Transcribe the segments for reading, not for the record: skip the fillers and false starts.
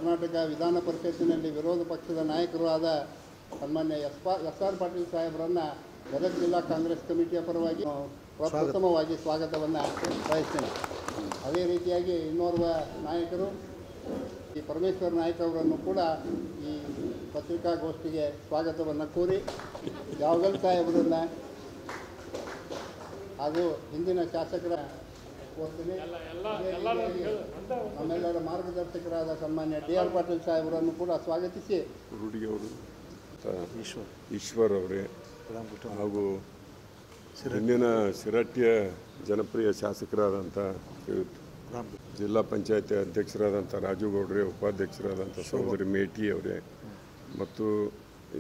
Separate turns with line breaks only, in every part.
ಕರ್ನಾಟಕ ವಿಧಾನ ಪರಿಷತ್ತಿನಲ್ಲಿ ವಿರೋಧ ಪಕ್ಷದ ನಾಯಕರು ಆದ ಸನ್ಮಾನ್ಯ ಎಸ್ ಆರ್ ಪಾಟೀಲ್ ಸಾಹೇಬರನ್ನು ಗದಗ ಜಿಲ್ಲಾ ಕಾಂಗ್ರೆಸ್ ಕಮಿಟಿಯ ಪರವಾಗಿ ಪ್ರಪ್ರಥಮವಾಗಿ ಸ್ವಾಗತವನ್ನು ಬಯಸ್ತೇನೆ. ಅದೇ ರೀತಿಯಾಗಿ ಇನ್ನೋರ್ವ ನಾಯಕರು ಈ ಪರಮೇಶ್ವರ್ ನಾಯಕ್ ಅವರನ್ನು ಕೂಡ ಈ ಪತ್ರಿಕಾಗೋಷ್ಠಿಗೆ ಸ್ವಾಗತವನ್ನು ಕೋರಿ ಯಾವಗಲ್ ಸಾಹೇಬರನ್ನು ಹಾಗೂ ಹಿಂದಿನ ಶಾಸಕರ ಕೋರ್ತೀನಿ. ನಮ್ಮೆಲ್ಲರ ಮಾರ್ಗದರ್ಶಕರಾದ ಸನ್ಮಾನ್ಯ ಡಿ ಆರ್ ಪಾಟೀಲ್ ಸಾಹೇಬರನ್ನು ಕೂಡ ಸ್ವಾಗತಿಸಿ
ರೂಢಿ ಅವರು ಈಶ್ವರ್ ಅವರೇ ಹಾಗೂ ಹಿಂದಿನ ಶಿರಟ್ಟಿಯ ಜನಪ್ರಿಯ ಶಾಸಕರಾದಂಥ ಜಿಲ್ಲಾ ಪಂಚಾಯತಿ ಅಧ್ಯಕ್ಷರಾದಂಥ ರಾಜು ಗೌಡ್ರೆ, ಉಪಾಧ್ಯಕ್ಷರಾದಂಥ ಸಹೋದರಿ ಮೇಟಿ ಅವರೇ ಮತ್ತು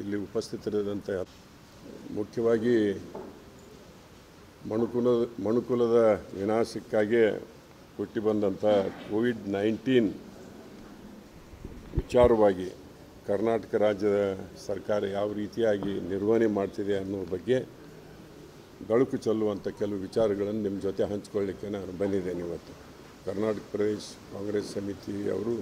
ಇಲ್ಲಿ ಉಪಸ್ಥಿತರಿದ್ದಂಥ ಮುಖ್ಯವಾಗಿ ಮನುಕುಲದ ವಿನಾಶಕ್ಕಾಗಿ ಹುಟ್ಟಿ ಬಂದಂಥ ಕೋವಿಡ್-19 ವಿಚಾರವಾಗಿ ಕರ್ನಾಟಕ ರಾಜ್ಯದ ಸರ್ಕಾರ ಯಾವ ರೀತಿಯಾಗಿ ನಿರ್ವಹಣೆ ಮಾಡ್ತಿದೆ ಅನ್ನೋ ಬಗ್ಗೆ ಬೆಳಕು ಚೆಲ್ಲುವಂಥ ಕೆಲವು ವಿಚಾರಗಳನ್ನು ನಿಮ್ಮ ಜೊತೆ ಹಂಚಿಕೊಳ್ಳಿಕ್ಕೆ ನಾನು ಬಂದಿದ್ದೇನೆ. ಇವತ್ತು ಕರ್ನಾಟಕ ಪ್ರದೇಶ ಕಾಂಗ್ರೆಸ್ ಸಮಿತಿ ಅವರು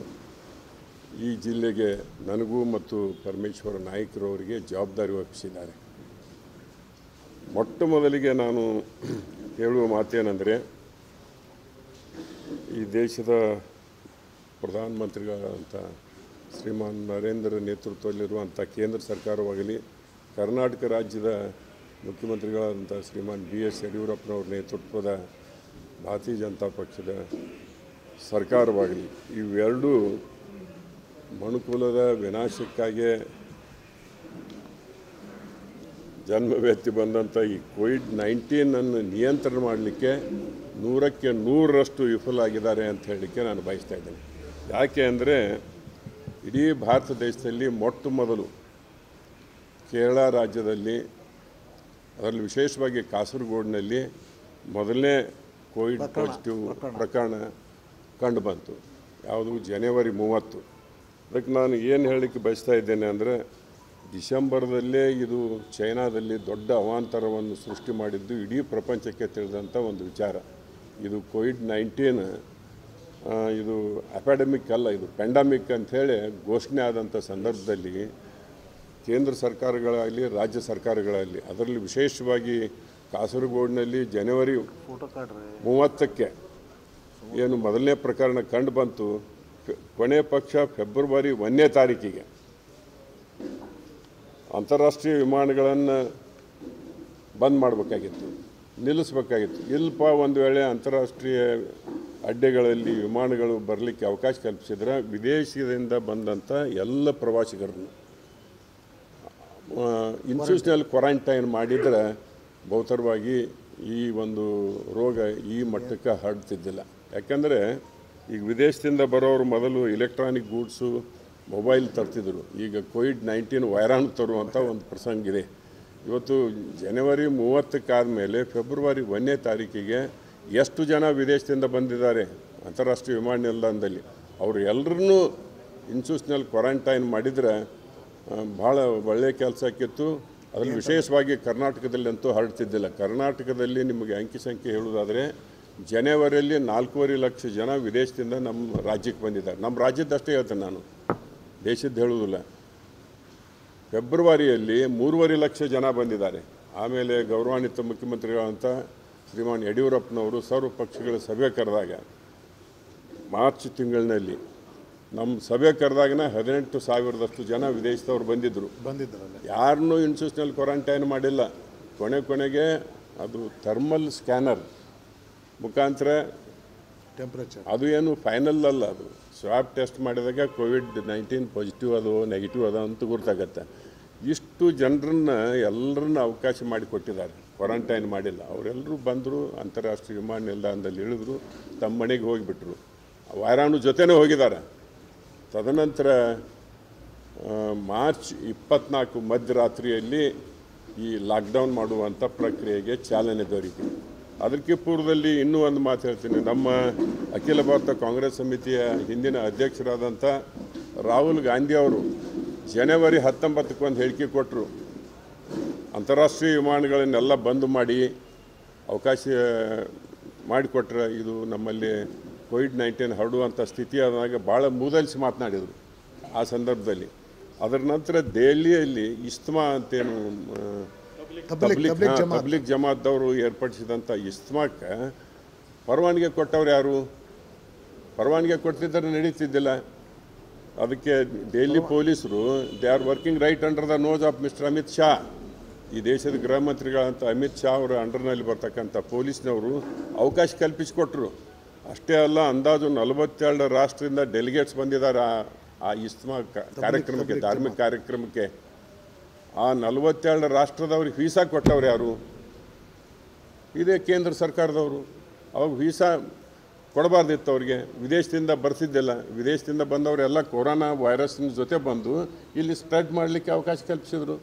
ಈ ಜಿಲ್ಲೆಗೆ ನನಗೂ ಮತ್ತು ಪರಮೇಶ್ವರ ನಾಯಕರವರಿಗೆ ಜವಾಬ್ದಾರಿ ವಹಿಸಿದ್ದಾರೆ. ಮೊಟ್ಟ ಮೊದಲಿಗೆ ನಾನು ಹೇಳುವ ಮಾತೇನೆಂದರೆ, ಈ ದೇಶದ ಪ್ರಧಾನಮಂತ್ರಿಗಳಾದಂಥ ಶ್ರೀಮಾನ್ ನರೇಂದ್ರ ನೇತೃತ್ವದಲ್ಲಿರುವಂಥ ಕೇಂದ್ರ ಸರ್ಕಾರವಾಗಲಿ, ಕರ್ನಾಟಕ ರಾಜ್ಯದ ಮುಖ್ಯಮಂತ್ರಿಗಳಾದಂಥ ಶ್ರೀಮಾನ್ BS ಯಡಿಯೂರಪ್ಪನವ್ರ ನೇತೃತ್ವದ ಭಾರತೀಯ ಜನತಾ ಪಕ್ಷದ ಸರ್ಕಾರವಾಗಲಿ, ಇವೆರಡೂ ಮನುಕುಲದ ವಿನಾಶಕ್ಕಾಗಿ ಜನ್ಮವೆತ್ತಿ ಬಂದಂಥ ಈ ಕೋವಿಡ್-19 ನಿಯಂತ್ರಣ ಮಾಡಲಿಕ್ಕೆ 100ಕ್ಕೆ 100ರಷ್ಟು ವಿಫಲ ಆಗಿದ್ದಾರೆ ಅಂತ ಹೇಳಲಿಕ್ಕೆ ನಾನು ಬಯಸ್ತಾ ಇದ್ದೇನೆ. ಯಾಕೆ ಅಂದರೆ, ಇಡೀ ಭಾರತ ದೇಶದಲ್ಲಿ ಮೊಟ್ಟ ಮೊದಲು ಕೇರಳ ರಾಜ್ಯದಲ್ಲಿ, ಅದರಲ್ಲಿ ವಿಶೇಷವಾಗಿ ಕಾಸರಗೋಡಿನಲ್ಲಿ ಮೊದಲನೇ ಕೋವಿಡ್ ಪಾಸಿಟಿವ್ ಪ್ರಕರಣ ಕಂಡು ಬಂತು. ಯಾವುದು ಜನವರಿ 30. ಅದಕ್ಕೆ ನಾನು ಏನು ಹೇಳಲಿಕ್ಕೆ ಬಯಸ್ತಾ ಇದ್ದೇನೆ ಅಂದರೆ, ಡಿಸೆಂಬರ್ದಲ್ಲೇ ಇದು ಚೈನಾದಲ್ಲಿ ದೊಡ್ಡ ಅವಾಂತರವನ್ನು ಸೃಷ್ಟಿ ಮಾಡಿದ್ದು ಇಡೀ ಪ್ರಪಂಚಕ್ಕೆ ತಿಳಿದಂಥ ಒಂದು ವಿಚಾರ. ಇದು ಕೋವಿಡ್-19 ಇದು ಅಪ್ಯಾಡಮಿಕ್ ಅಲ್ಲ, ಇದು ಪ್ಯಾಂಡಮಿಕ್ ಅಂಥೇಳಿ ಘೋಷಣೆ ಆದಂಥ ಸಂದರ್ಭದಲ್ಲಿ ಕೇಂದ್ರ ಸರ್ಕಾರಗಳಾಗಲಿ ರಾಜ್ಯ ಸರ್ಕಾರಗಳಲ್ಲಿ, ಅದರಲ್ಲಿ ವಿಶೇಷವಾಗಿ ಕಾಸರಗೋಡಿನಲ್ಲಿ ಜನವರಿ 30ಕ್ಕೆ ಏನು ಮೊದಲನೇ ಪ್ರಕರಣ ಕಂಡು ಬಂತು, ಕೊನೆ ಪಕ್ಷ ಫೆಬ್ರವರಿ 1ನೇ ತಾರೀಕಿಗೆ ಅಂತಾರಾಷ್ಟ್ರೀಯ ವಿಮಾನಗಳನ್ನು ಬಂದ್ ಮಾಡಬೇಕಾಗಿತ್ತು, ನಿಲ್ಲಿಸಬೇಕಾಗಿತ್ತು. ಇಲ್ಪ ಒಂದು ವೇಳೆ ಅಂತಾರಾಷ್ಟ್ರೀಯ ಅಡ್ಡೆಗಳಲ್ಲಿ ವಿಮಾನಗಳು ಬರಲಿಕ್ಕೆ ಅವಕಾಶ ಕಲ್ಪಿಸಿದ್ರೆ ವಿದೇಶದಿಂದ ಬಂದಂಥ ಎಲ್ಲ ಪ್ರವಾಸಿಗರನ್ನು ಇನ್ಸ್ಟಿಟ್ಯೂಷನಲ್ ಕ್ವಾರಂಟೈನ್ ಮಾಡಿದರೆ ಬಹುತರವಾಗಿ ಈ ಒಂದು ರೋಗ ಈ ಮಟ್ಟಕ್ಕೆ ಹರಡ್ತಿದ್ದಿಲ್ಲ. ಯಾಕಂದರೆ ಈಗ ವಿದೇಶದಿಂದ ಬರೋರು ಮೊದಲು ಎಲೆಕ್ಟ್ರಾನಿಕ್ ಗೂಡ್ಸು, ಮೊಬೈಲ್ ತರ್ತಿದ್ರು. ಈಗ ಕೋವಿಡ್-19 ವೈರಾಣು ತರುವಂಥ ಒಂದು ಪ್ರಸಂಗ ಇದೆ. ಇವತ್ತು ಜನವರಿ 30 ಮೇಲೆ ಫೆಬ್ರವರಿ 1ನೇ ತಾರೀಕಿಗೆ ಎಷ್ಟು ಜನ ವಿದೇಶದಿಂದ ಬಂದಿದ್ದಾರೆ ಅಂತಾರಾಷ್ಟ್ರೀಯ ವಿಮಾನ ನಿಲ್ದಾಣದಲ್ಲಿ, ಅವರು ಎಲ್ಲರನ್ನೂ ಇನ್ಸ್ಟಿಟ್ಯೂಷನಲ್ ಕ್ವಾರಂಟೈನ್ ಮಾಡಿದರೆ ಭಾಳ ಒಳ್ಳೆಯ ಕೆಲಸ ಆಕಿತ್ತು. ಅದರಲ್ಲಿ ವಿಶೇಷವಾಗಿ ಕರ್ನಾಟಕದಲ್ಲಿ ಅಂತೂ ಹರಡ್ತಿದ್ದಿಲ್ಲ. ಕರ್ನಾಟಕದಲ್ಲಿ ನಿಮಗೆ ಅಂಕಿ ಸಂಖ್ಯೆ ಹೇಳೋದಾದರೆ, ಜನವರಿಯಲ್ಲಿ 4.5 ಲಕ್ಷ ಜನ ವಿದೇಶದಿಂದ ನಮ್ಮ ರಾಜ್ಯಕ್ಕೆ ಬಂದಿದ್ದಾರೆ. ನಮ್ಮ ರಾಜ್ಯದಷ್ಟೇ ಹೇಳ್ತೇನೆ ನಾನು, ದೇಶದ್ದು ಹೇಳುವುದಿಲ್ಲ. ಫೆಬ್ರವರಿಯಲ್ಲಿ 3.5 ಲಕ್ಷ ಜನ ಬಂದಿದ್ದಾರೆ. ಆಮೇಲೆ ಗೌರವಾನ್ವಿತ ಮುಖ್ಯಮಂತ್ರಿಗಳಂತ ಶ್ರೀಮಾನ್ ಯಡಿಯೂರಪ್ಪನವರು ಸರ್ವ ಪಕ್ಷಗಳ ಸಭೆ ಕರೆದಾಗ ಮಾರ್ಚ್ ತಿಂಗಳಿನಲ್ಲಿ ನಮ್ಮ ಸಭೆ ಕರೆದಾಗನ 18,000ದಷ್ಟು ಜನ ವಿದೇಶದವ್ರು ಬಂದಿದ್ದರು. ಯಾರನ್ನೂ ಇನ್ಸ್ಟಿಟ್ಯೂಷನಲ್ ಕ್ವಾರಂಟೈನ್ ಮಾಡಿಲ್ಲ. ಕೊನೆಗೆ ಅದು ಥರ್ಮಲ್ ಸ್ಕ್ಯಾನರ್ ಮುಖಾಂತರ
ಟೆಂಪ್ರೇಚರ್, ಅದು
ಏನು ಫೈನಲ್ ಅಲ್ಲ, ಅದು ಸ್ವಾಬ್ ಟೆಸ್ಟ್ ಮಾಡಿದಾಗ ಕೋವಿಡ್-19 ಪಾಸಿಟಿವ್ ಅದು ನೆಗೆಟಿವ್ ಅದು ಅಂತ ಗೊತ್ತಾಗತ್ತೆ. ಇಷ್ಟು ಜನರನ್ನ ಎಲ್ಲರನ್ನ ಅವಕಾಶ ಮಾಡಿಕೊಟ್ಟಿದ್ದಾರೆ, ಕ್ವಾರಂಟೈನ್ ಮಾಡಿಲ್ಲ. ಅವರೆಲ್ಲರೂ ಬಂದರು, ಅಂತಾರಾಷ್ಟ್ರೀಯ ವಿಮಾನ ನಿಲ್ದಾಣದಲ್ಲಿ ಇಳಿದ್ರು, ತಮ್ಮ ಮನೆಗೆ ಹೋಗಿಬಿಟ್ರು. ವೈರಾಣು ಜೊತೆನೇ ಹೋಗಿದ್ದಾರೆ. ತದನಂತರ ಮಾರ್ಚ್ 24 ಮಧ್ಯರಾತ್ರಿಯಲ್ಲಿ ಈ ಲಾಕ್ಡೌನ್ ಮಾಡುವಂಥ ಪ್ರಕ್ರಿಯೆಗೆ ಚಾಲನೆ ದೊರೀತು. ಅದಕ್ಕೆ ಪೂರ್ವದಲ್ಲಿ ಇನ್ನೂ ಒಂದು ಮಾತು ಹೇಳ್ತೀನಿ. ನಮ್ಮ ಅಖಿಲ ಭಾರತ ಕಾಂಗ್ರೆಸ್ ಸಮಿತಿಯ ಹಿಂದಿನ ಅಧ್ಯಕ್ಷರಾದಂಥ ರಾಹುಲ್ ಗಾಂಧಿ ಅವರು ಜನವರಿ 19ಕ್ಕೆ ಒಂದು ಹೇಳಿಕೆ ಕೊಟ್ಟರು. ಅಂತಾರಾಷ್ಟ್ರೀಯ ವಿಮಾನಗಳನ್ನೆಲ್ಲ ಬಂದ್ ಮಾಡಿ ಅವಕಾಶ ಮಾಡಿಕೊಟ್ರೆ ಇದು ನಮ್ಮಲ್ಲಿ ಕೋವಿಡ್-19 ಹರಡುವಂಥ ಸ್ಥಿತಿ ಆದಾಗ ಭಾಳ ಮೂದಲಿಸಿ ಮಾತನಾಡಿದರು. ಆ ಸಂದರ್ಭದಲ್ಲಿ. ಅದರ ನಂತರ ದೆಹಲಿಯಲ್ಲಿ ಇಸ್ತ್ಮಾ ಅಂತೇನು ತಬ್ಲಿಕ್ ಜಮಾತ್ದವರು ಏರ್ಪಡಿಸಿದಂಥ ಇಸ್ತ್ಮಾಕ್ಕೆ ಪರವಾನಗಿ ಕೊಟ್ಟವ್ರು ಯಾರು? ಪರವಾನಗಿ ಕೊಡ್ತಿದ್ದರೆ ನಡೀತಿದ್ದಿಲ್ಲ. ಅದಕ್ಕೆ ದೆಹಲಿ ಪೊಲೀಸರು they are working right under the nose of mister Amit Shah. ಈ ದೇಶದ ಗೃಹ ಮಂತ್ರಿಗಳಂತ ಅಮಿತ್ ಶಾ ಅವರ ಅಂಡರ್ನಲ್ಲಿ ಬರ್ತಕ್ಕಂಥ ಪೊಲೀಸ್ನವರು ಅವಕಾಶ ಕಲ್ಪಿಸಿಕೊಟ್ರು. ಅಷ್ಟೇ ಅಲ್ಲ, ಅಂದಾಜು 42 ರಾಷ್ಟ್ರದಿಂದ ಡೆಲಿಗೇಟ್ಸ್ ಬಂದಿದ್ದಾರೆ ಆ ಇಸ್ತ್ಮಾ ಕಾರ್ಯಕ್ರಮಕ್ಕೆ, ಧಾರ್ಮಿಕ ಕಾರ್ಯಕ್ರಮಕ್ಕೆ. ಆ 42 ರಾಷ್ಟ್ರದವ್ರಿಗೆ ವೀಸಾ ಕೊಟ್ಟವ್ರು ಯಾರು? ಇದೇ ಕೇಂದ್ರ ಸರ್ಕಾರದವರು. ಅವಾಗ ವೀಸಾ ಕೊಡಬಾರ್ದಿತ್ತು ಅವ್ರಿಗೆ. ವಿದೇಶದಿಂದ ಬರ್ತಿದ್ದಿಲ್ಲ. ವಿದೇಶದಿಂದ ಬಂದವರೆಲ್ಲ ಕೊರೋನಾ ವೈರಸ್ನ ಜೊತೆ ಬಂದು ಇಲ್ಲಿ ಸ್ಪ್ರೆಡ್ ಮಾಡಲಿಕ್ಕೆ ಅವಕಾಶ ಕಲ್ಪಿಸಿದ್ರು.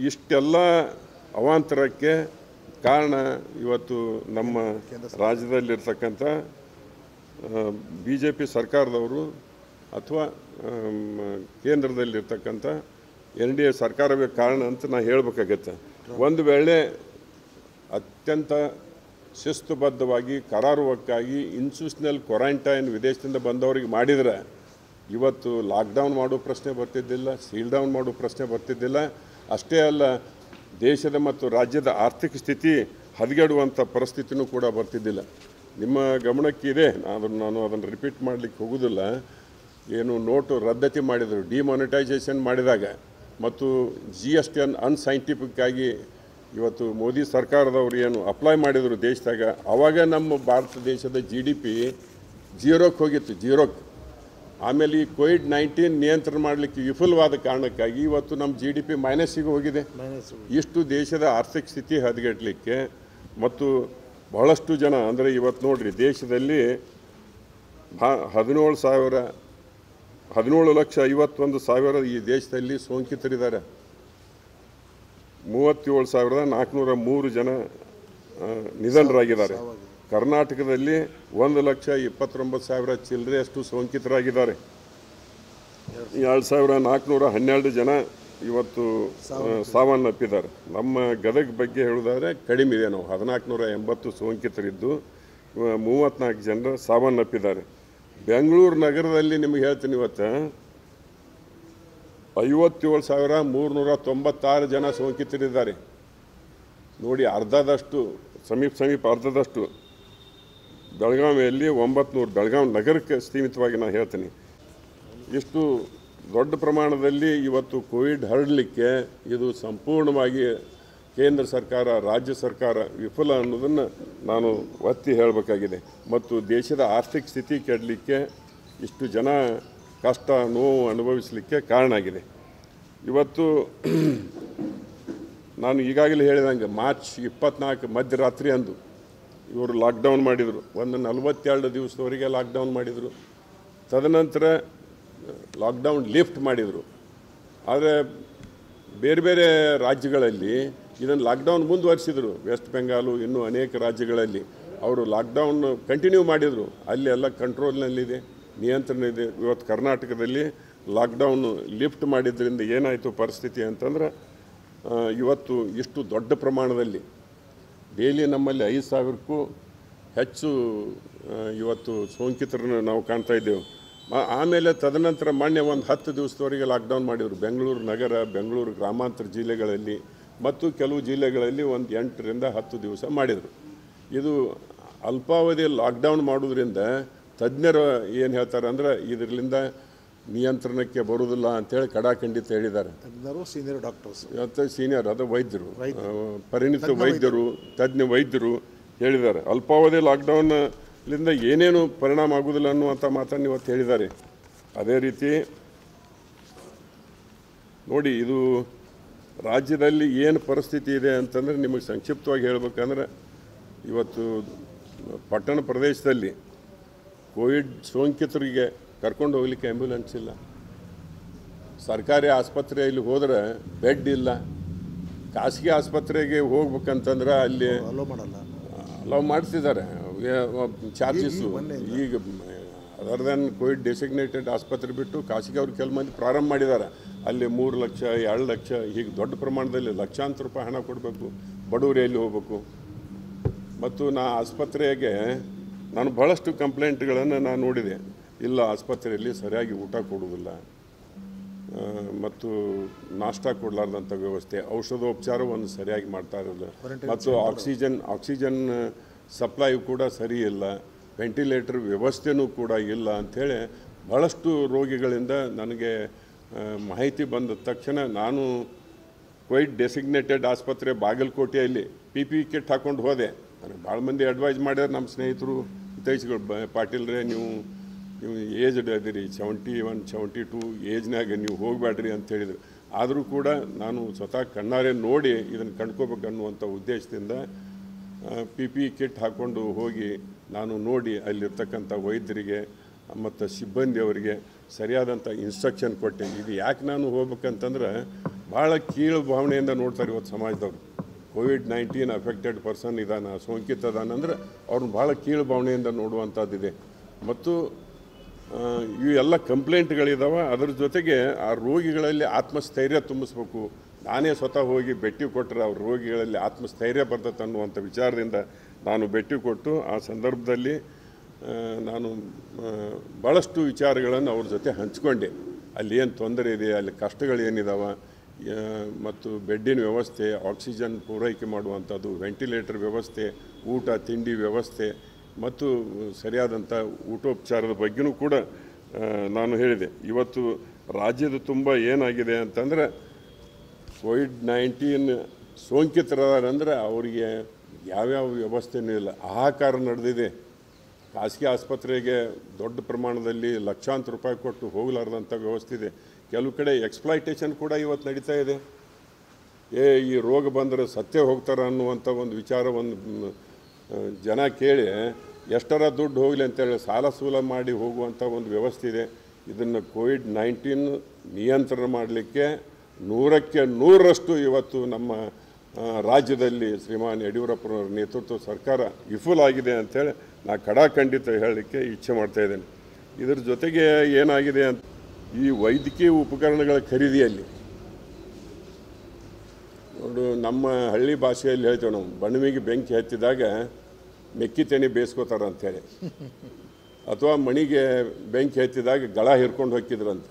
ಇಷ್ಟೆಲ್ಲ ಅವಾಂತರಕ್ಕೆ ಕಾರಣ ಇವತ್ತು ನಮ್ಮ ರಾಜ್ಯದಲ್ಲಿರ್ತಕ್ಕಂಥ BJP ಸರ್ಕಾರದವರು ಅಥವಾ ಕೇಂದ್ರದಲ್ಲಿರ್ತಕ್ಕಂಥ NDA ಸರ್ಕಾರವೇ ಕಾರಣ ಅಂತ ನಾನು ಹೇಳಬೇಕಾಗತ್ತೆ. ಒಂದು ವೇಳೆ ಅತ್ಯಂತ ಶಿಸ್ತುಬದ್ಧವಾಗಿ ಕರಾರುವಕ್ಕಾಗಿ ಇನ್ಸ್ಟಿಟ್ಯೂಷನಲ್ ಕ್ವಾರಂಟೈನ್ ವಿದೇಶದಿಂದ ಬಂದವರಿಗೆ ಮಾಡಿದರೆ ಇವತ್ತು ಲಾಕ್ಡೌನ್ ಮಾಡೋ ಪ್ರಶ್ನೆ ಬರ್ತಿದ್ದಿಲ್ಲ, ಸೀಲ್ ಡೌನ್ ಮಾಡೋ ಪ್ರಶ್ನೆ ಬರ್ತಿದ್ದಿಲ್ಲ. ಅಷ್ಟೇ ಅಲ್ಲ, ದೇಶದ ಮತ್ತು ರಾಜ್ಯದ ಆರ್ಥಿಕ ಸ್ಥಿತಿ ಹದಗೆಡುವಂಥ ಪರಿಸ್ಥಿತಿನೂ ಕೂಡ ಬರ್ತಿದ್ದಿಲ್ಲ. ನಿಮ್ಮ ಗಮನಕ್ಕಿದೆ, ನಾನು ಅದನ್ನು ರಿಪೀಟ್ ಮಾಡಲಿಕ್ಕೆ ಹೋಗೋದಿಲ್ಲ. ಏನು ನೋಟು ರದ್ದತಿ ಮಾಡಿದರು, ಡಿಮಾನಿಟೈಸೇಷನ್ ಮಾಡಿದಾಗ, ಮತ್ತು GST ಅನ್ಸೈಂಟಿಫಿಕ್ ಆಗಿ ಇವತ್ತು ಮೋದಿ ಸರ್ಕಾರದವರು ಏನು ಅಪ್ಲೈ ಮಾಡಿದರು ದೇಶದಾಗ, ಆವಾಗ ನಮ್ಮ ಭಾರತ ದೇಶದ GDP ಜೀರೋಕ್ಕೆ ಹೋಗಿತ್ತು, ಜೀರೋಕ್ಕೆ. ಆಮೇಲೆ ಈ ಕೋವಿಡ್-19 ನಿಯಂತ್ರಣ ಮಾಡಲಿಕ್ಕೆ ವಿಫಲವಾದ ಕಾರಣಕ್ಕಾಗಿ ಇವತ್ತು ನಮ್ಮ GDP ಮೈನಸ್ಸಿಗೆ ಹೋಗಿದೆ. ಇಷ್ಟು ದೇಶದ ಆರ್ಥಿಕ ಸ್ಥಿತಿ ಹದಗೆಡಲಿಕ್ಕೆ ಮತ್ತು ಬಹಳಷ್ಟು ಜನ, ಅಂದರೆ ಇವತ್ತು ನೋಡ್ರಿ, ದೇಶದಲ್ಲಿ 17,51,000 ಈ ದೇಶದಲ್ಲಿ ಸೋಂಕಿತರಿದ್ದಾರೆ. 37,403 ಜನ ನಿಧನರಾಗಿದ್ದಾರೆ. ಕರ್ನಾಟಕದಲ್ಲಿ 1,29,000 ಚಿಲ್ಲರೆಯಷ್ಟು ಸೋಂಕಿತರಾಗಿದ್ದಾರೆ. 2,412 ಜನ ಇವತ್ತು ಸಾವನ್ನಪ್ಪಿದ್ದಾರೆ. ನಮ್ಮ ಗದಗ ಬಗ್ಗೆ ಹೇಳೋದಾದರೆ ಕಡಿಮೆ ಇದೆ. ನಾವು 1,480 ಸೋಂಕಿತರಿದ್ದು 34 ಜನರು ಸಾವನ್ನಪ್ಪಿದ್ದಾರೆ. ಬೆಂಗಳೂರು ನಗರದಲ್ಲಿ ನಿಮಗೆ ಹೇಳ್ತೀನಿ, ಇವತ್ತು 57,396 ಜನ ಸೋಂಕಿತರಿದ್ದಾರೆ. ನೋಡಿ, ಅರ್ಧದಷ್ಟು, ಸಮೀಪ ಅರ್ಧದಷ್ಟು. ಬೆಳಗಾವಿಯಲ್ಲಿ 900, ಬೆಳಗಾವಿ ನಗರಕ್ಕೆ ಸೀಮಿತವಾಗಿ ನಾನು ಹೇಳ್ತೀನಿ. ಇಷ್ಟು ದೊಡ್ಡ ಪ್ರಮಾಣದಲ್ಲಿ ಇವತ್ತು ಕೋವಿಡ್ ಹರಡಲಿಕ್ಕೆ ಇದು ಸಂಪೂರ್ಣವಾಗಿ ಕೇಂದ್ರ ಸರ್ಕಾರ, ರಾಜ್ಯ ಸರ್ಕಾರ ವಿಫಲ ಅನ್ನೋದನ್ನು ನಾನು ಒತ್ತಿ ಹೇಳಬೇಕಾಗಿದೆ. ಮತ್ತು ದೇಶದ ಆರ್ಥಿಕ ಸ್ಥಿತಿ ಕೆಡಲಿಕ್ಕೆ ಇಷ್ಟು ಜನ ಕಷ್ಟ, ನೋವು ಅನುಭವಿಸಲಿಕ್ಕೆ ಕಾರಣ ಆಗಿದೆ. ಇವತ್ತು ನಾನು ಈಗಾಗಲೇ ಹೇಳಿದಂಗೆ ಮಾರ್ಚ್ 24 ಮಧ್ಯರಾತ್ರಿ ಅಂದು ಇವರು ಲಾಕ್ಡೌನ್ ಮಾಡಿದರು. ಒಂದು 42 ದಿವಸದವರೆಗೆ ಲಾಕ್ಡೌನ್ ಮಾಡಿದರು. ತದನಂತರ ಲಾಕ್ಡೌನ್ ಲಿಫ್ಟ್ ಮಾಡಿದರು. ಆದರೆ ಬೇರೆ ಬೇರೆ ರಾಜ್ಯಗಳಲ್ಲಿ ಇದನ್ನು ಲಾಕ್ಡೌನ್ ಮುಂದುವರಿಸಿದರು. ವೆಸ್ಟ್ ಬೆಂಗಾಲು, ಇನ್ನೂ ಅನೇಕ ರಾಜ್ಯಗಳಲ್ಲಿ ಅವರು ಲಾಕ್ಡೌನ್ ಕಂಟಿನ್ಯೂ ಮಾಡಿದರು. ಅಲ್ಲಿ ಎಲ್ಲ ಕಂಟ್ರೋಲ್ನಲ್ಲಿದೆ, ನಿಯಂತ್ರಣ ಇದೆ. ಇವತ್ತು ಕರ್ನಾಟಕದಲ್ಲಿ ಲಾಕ್ಡೌನ್ ಲಿಫ್ಟ್ ಮಾಡಿದ್ರಿಂದ ಏನಾಯಿತು ಪರಿಸ್ಥಿತಿ ಅಂತಂದ್ರೆ, ಇವತ್ತು ಇಷ್ಟು ದೊಡ್ಡ ಪ್ರಮಾಣದಲ್ಲಿ ಡೈಲಿ ನಮ್ಮಲ್ಲಿ 5,000ಕ್ಕೂ ಹೆಚ್ಚು ಇವತ್ತು ಸೋಂಕಿತರನ್ನು ನಾವು ಕಾಣ್ತಾ ಇದ್ದೇವೆ. ಆಮೇಲೆ ತದನಂತರ ಮೊನ್ನೆ ಒಂದು 10 ದಿವಸದವರೆಗೆ ಲಾಕ್ಡೌನ್ ಮಾಡಿದರು. ಬೆಂಗಳೂರು ನಗರ, ಬೆಂಗಳೂರು ಗ್ರಾಮಾಂತರ ಜಿಲ್ಲೆಗಳಲ್ಲಿ ಮತ್ತು ಕೆಲವು ಜಿಲ್ಲೆಗಳಲ್ಲಿ ಒಂದು 8ರಿಂದ 10 ದಿವಸ ಮಾಡಿದರು. ಇದು ಅಲ್ಪಾವಧಿ ಲಾಕ್ಡೌನ್ ಮಾಡೋದ್ರಿಂದ ತಜ್ಞರು ಏನು ಹೇಳ್ತಾರೆ ಅಂದರೆ ಇದರಿಂದ ನಿಯಂತ್ರಣಕ್ಕೆ ಬರುವುದಿಲ್ಲ ಅಂತೇಳಿ ಕಡಾಖಂಡಿತ ಹೇಳಿದ್ದಾರೆ.
ಸೀನಿಯರ್ ಡಾಕ್ಟರ್ಸ್,
ಸೀನಿಯರ್ ಅದು ವೈದ್ಯರು, ಪರಿಣಿತ ವೈದ್ಯರು, ತಜ್ಞ ವೈದ್ಯರು ಹೇಳಿದ್ದಾರೆ. ಅಲ್ಪಾವಧಿ ಲಾಕ್ಡೌನ್ಲಿಂದ ಏನೇನು ಪರಿಣಾಮ ಆಗುವುದಿಲ್ಲ ಅನ್ನುವಂಥ ಮಾತನ್ನು ಇವತ್ತು ಹೇಳಿದ್ದಾರೆ. ಅದೇ ರೀತಿ ನೋಡಿ, ಇದು ರಾಜ್ಯದಲ್ಲಿ ಏನು ಪರಿಸ್ಥಿತಿ ಇದೆ ಅಂತಂದರೆ ನಿಮಗೆ ಸಂಕ್ಷಿಪ್ತವಾಗಿ ಹೇಳಬೇಕಂದ್ರೆ, ಇವತ್ತು ಪಟ್ಟಣ ಪ್ರದೇಶದಲ್ಲಿ ಕೋವಿಡ್ ಸೋಂಕಿತರಿಗೆ ಕರ್ಕೊಂಡು ಹೋಗ್ಲಿಕ್ಕೆ ಆ್ಯಂಬ್ಯುಲೆನ್ಸ್ ಇಲ್ಲ. ಸರ್ಕಾರಿ ಆಸ್ಪತ್ರೆಯಲ್ಲಿ ಹೋದರೆ ಬೆಡ್ ಇಲ್ಲ. ಖಾಸಗಿ ಆಸ್ಪತ್ರೆಗೆ ಹೋಗ್ಬೇಕಂತಂದ್ರೆ ಅಲ್ಲಿ ಅಲೋ ಮಾಡ್ತಿದ್ದಾರೆ ಚಾರ್ಜಸ್ಸು. ಈಗ ಅದರ್ ದೆನ್ ಕೋವಿಡ್ ಡೆಸಿಗ್ನೇಟೆಡ್ ಆಸ್ಪತ್ರೆ ಬಿಟ್ಟು ಖಾಸಗಿ ಅವ್ರು ಕೆಲವು ಮಂದಿ ಪ್ರಾರಂಭ ಮಾಡಿದ್ದಾರೆ. ಅಲ್ಲಿ 3 ಲಕ್ಷ, 2 ಲಕ್ಷ, ಹೀಗೆ ದೊಡ್ಡ ಪ್ರಮಾಣದಲ್ಲಿ ಲಕ್ಷಾಂತರ ರೂಪಾಯಿ ಹಣ ಕೊಡಬೇಕು. ಬಡವರು ಎಲ್ಲಿ ಹೋಗ್ಬೇಕು? ಮತ್ತು ಆಸ್ಪತ್ರೆಗೆ ನಾನು ಭಾಳಷ್ಟು ಕಂಪ್ಲೇಂಟ್ಗಳನ್ನು ನಾನು ನೋಡಿದೆ. ಇಲ್ಲ ಆಸ್ಪತ್ರೆಯಲ್ಲಿ ಸರಿಯಾಗಿ ಊಟ ಕೊಡುವುದಿಲ್ಲ, ಮತ್ತು ನಾಷ್ಟ ಕೊಡಲಾರ್ದಂಥ ವ್ಯವಸ್ಥೆ, ಔಷಧೋಪಚಾರವನ್ನು ಸರಿಯಾಗಿ ಮಾಡ್ತಾ ಇರಲಿಲ್ಲ, ಮತ್ತು ಆಕ್ಸಿಜನ್ ಸಪ್ಲೈ ಕೂಡ ಸರಿ ಇಲ್ಲ, ವೆಂಟಿಲೇಟರ್ ವ್ಯವಸ್ಥೆನೂ ಕೂಡ ಇಲ್ಲ ಅಂಥೇಳಿ ಭಾಳಷ್ಟು ರೋಗಿಗಳಿಂದ ನನಗೆ ಮಾಹಿತಿ ಬಂದ ತಕ್ಷಣ ನಾನು ಕೋವಿಡ್ ಡೆಸಿಗ್ನೇಟೆಡ್ ಆಸ್ಪತ್ರೆ ಬಾಗಲಕೋಟೆಯಲ್ಲಿ PPE ಕಿಟ್ ಹಾಕ್ಕೊಂಡು ಹೋದೆ. ನನಗೆ ಭಾಳ ಮಂದಿ ಅಡ್ವೈಸ್ ಮಾಡ್ಯಾರ, ನಮ್ಮ ಸ್ನೇಹಿತರು ಹಿತೈಷಿಗಳು, ಪಾಟೀಲ್ರೇ ನೀವು ಏಜ್ಡ್ ಅದೀರಿ, 71 72 ಏಜ್ನಾಗ ನೀವು ಹೋಗಬೇಡ್ರಿ ಅಂತ ಹೇಳಿದರು. ಆದರೂ ಕೂಡ ನಾನು ಸ್ವತಃ ಕಣ್ಣಾರೆ ನೋಡಿ ಇದನ್ನು ಕಂಡ್ಕೋಬೇಕು ಅನ್ನುವಂಥ ಉದ್ದೇಶದಿಂದ PPE ಕಿಟ್ ಹಾಕ್ಕೊಂಡು ಹೋಗಿ ನಾನು ನೋಡಿ ಅಲ್ಲಿರ್ತಕ್ಕಂಥ ವೈದ್ಯರಿಗೆ ಮತ್ತು ಸಿಬ್ಬಂದಿಯವರಿಗೆ ಸರಿಯಾದಂಥ ಇನ್ಸ್ಟ್ರಕ್ಷನ್ ಕೊಟ್ಟೆ. ಇದು ಯಾಕೆ ನಾನು ಹೋಗ್ಬೇಕಂತಂದ್ರೆ ಭಾಳ ಕೀಳು ಭಾವನೆಯಿಂದ ನೋಡ್ತಾರೆ ಇವತ್ತು ಸಮಾಜದವರು. COVID-19 ಅಫೆಕ್ಟೆಡ್ ಪರ್ಸನ್ ಇದಾನ, ಸೋಂಕಿತ ಅದಾನಂದ್ರೆ ಅವ್ರನ್ನ ಭಾಳ ಕೀಳು ಭಾವನೆಯಿಂದ ನೋಡುವಂಥದ್ದಿದೆ. ಮತ್ತು ಇವೆಲ್ಲ ಕಂಪ್ಲೇಂಟ್ಗಳಿದ್ದಾವೆ. ಅದರ ಜೊತೆಗೆ ಆ ರೋಗಿಗಳಲ್ಲಿ ಆತ್ಮಸ್ಥೈರ್ಯ ತುಂಬಿಸ್ಬೇಕು. ನಾನೇ ಸ್ವತಃ ಹೋಗಿ ಭೇಟಿ ಕೊಟ್ಟರೆ ಅವ್ರ ರೋಗಿಗಳಲ್ಲಿ ಆತ್ಮಸ್ಥೈರ್ಯ ಬರ್ತದೆ ಅನ್ನುವಂಥ ವಿಚಾರದಿಂದ ನಾನು ಭೇಟಿ ಕೊಟ್ಟು ಆ ಸಂದರ್ಭದಲ್ಲಿ ನಾನು ಭಾಳಷ್ಟು ವಿಚಾರಗಳನ್ನು ಅವ್ರ ಜೊತೆ ಹಂಚ್ಕೊಂಡೆ. ಅಲ್ಲಿ ಏನು ತೊಂದರೆ ಇದೆ, ಅಲ್ಲಿ ಕಷ್ಟಗಳೇನಿದಾವೆ, ಮತ್ತು ಬೆಡ್ಡಿನ ವ್ಯವಸ್ಥೆ, ಆಕ್ಸಿಜನ್ ಪೂರೈಕೆ ಮಾಡುವಂಥದ್ದು, ವೆಂಟಿಲೇಟರ್ ವ್ಯವಸ್ಥೆ, ಊಟ ತಿಂಡಿ ವ್ಯವಸ್ಥೆ ಮತ್ತು ಸರಿಯಾದಂಥ ಊಟೋಪಚಾರದ ಬಗ್ಗೆಯೂ ಕೂಡ ನಾನು ಹೇಳಿದೆ. ಇವತ್ತು ರಾಜ್ಯದ ತುಂಬ ಏನಾಗಿದೆ ಅಂತಂದರೆ COVID-19 ಸೋಂಕಿತರಾದಂದ್ರೆ ಅವರಿಗೆ ಯಾವ್ಯಾವ ವ್ಯವಸ್ಥೆನೂ ಇಲ್ಲ, ಹಾಹಾಕಾರ ನಡೆದಿದೆ. ಖಾಸಗಿ ಆಸ್ಪತ್ರೆಗೆ ದೊಡ್ಡ ಪ್ರಮಾಣದಲ್ಲಿ ಲಕ್ಷಾಂತರ ರೂಪಾಯಿ ಕೊಟ್ಟು ಹೋಗಲಾರ್ದಂಥ ವ್ಯವಸ್ಥೆ ಇದೆ. ಕೆಲವು ಕಡೆ ಎಕ್ಸ್ಪ್ಲಾಯ್ಟೇಷನ್ ಕೂಡ ಇವತ್ತು ನಡೀತಾ ಇದೆ. ಈ ರೋಗ ಬಂದರೆ ಸತ್ತೇ ಹೋಗ್ತಾರೆ ಅನ್ನುವಂಥ ಒಂದು ವಿಚಾರವನ್ನು ಜನ ಕೇಳಿ ಎಷ್ಟರ ದುಡ್ಡು ಹೋಗಲಿ ಅಂತೇಳಿ ಸಾಲ ಸೂಲ ಮಾಡಿ ಹೋಗುವಂಥ ಒಂದು ವ್ಯವಸ್ಥೆ ಇದೆ. ಇದನ್ನು COVID-19 ನಿಯಂತ್ರಣ ಮಾಡಲಿಕ್ಕೆ 100ಕ್ಕೆ 100ರಷ್ಟು ಇವತ್ತು ನಮ್ಮ ರಾಜ್ಯದಲ್ಲಿ ಶ್ರೀಮಾನ್ ಯಡಿಯೂರಪ್ಪನವರ ನೇತೃತ್ವ ಸರ್ಕಾರ ವಿಫಲವಾಗಿದೆ ಅಂಥೇಳಿ ನಾ ಖಡಾಖಂಡಿತ ಹೇಳಲಿಕ್ಕೆ ಇಚ್ಛೆ ಮಾಡ್ತಾಯಿದ್ದೇನೆ. ಇದರ ಜೊತೆಗೆ ಏನಾಗಿದೆ ಅಂತ ಈ ವೈದ್ಯಕೀಯ ಉಪಕರಣಗಳ ಖರೀದಿಯಲ್ಲಿ ನೋಡು, ನಮ್ಮ ಹಳ್ಳಿ ಭಾಷೆಯಲ್ಲಿ ಹೇಳ್ತೇವೆ ನಾವು, ಬಣವಿಗೆ ಬೆಂಕಿ ಹತ್ತಿದಾಗ ಮೆಕ್ಕಿತೆನೆ ಬೇಯಿಸ್ಕೋತಾರೆ ಅಂಥೇಳಿ, ಅಥವಾ ಮಣಿಗೆ ಬೆಂಕಿ ಹತ್ತಿದಾಗ ಗಳ ಹಿರ್ಕೊಂಡು ಹೋಗಿದ್ರಂತೆ.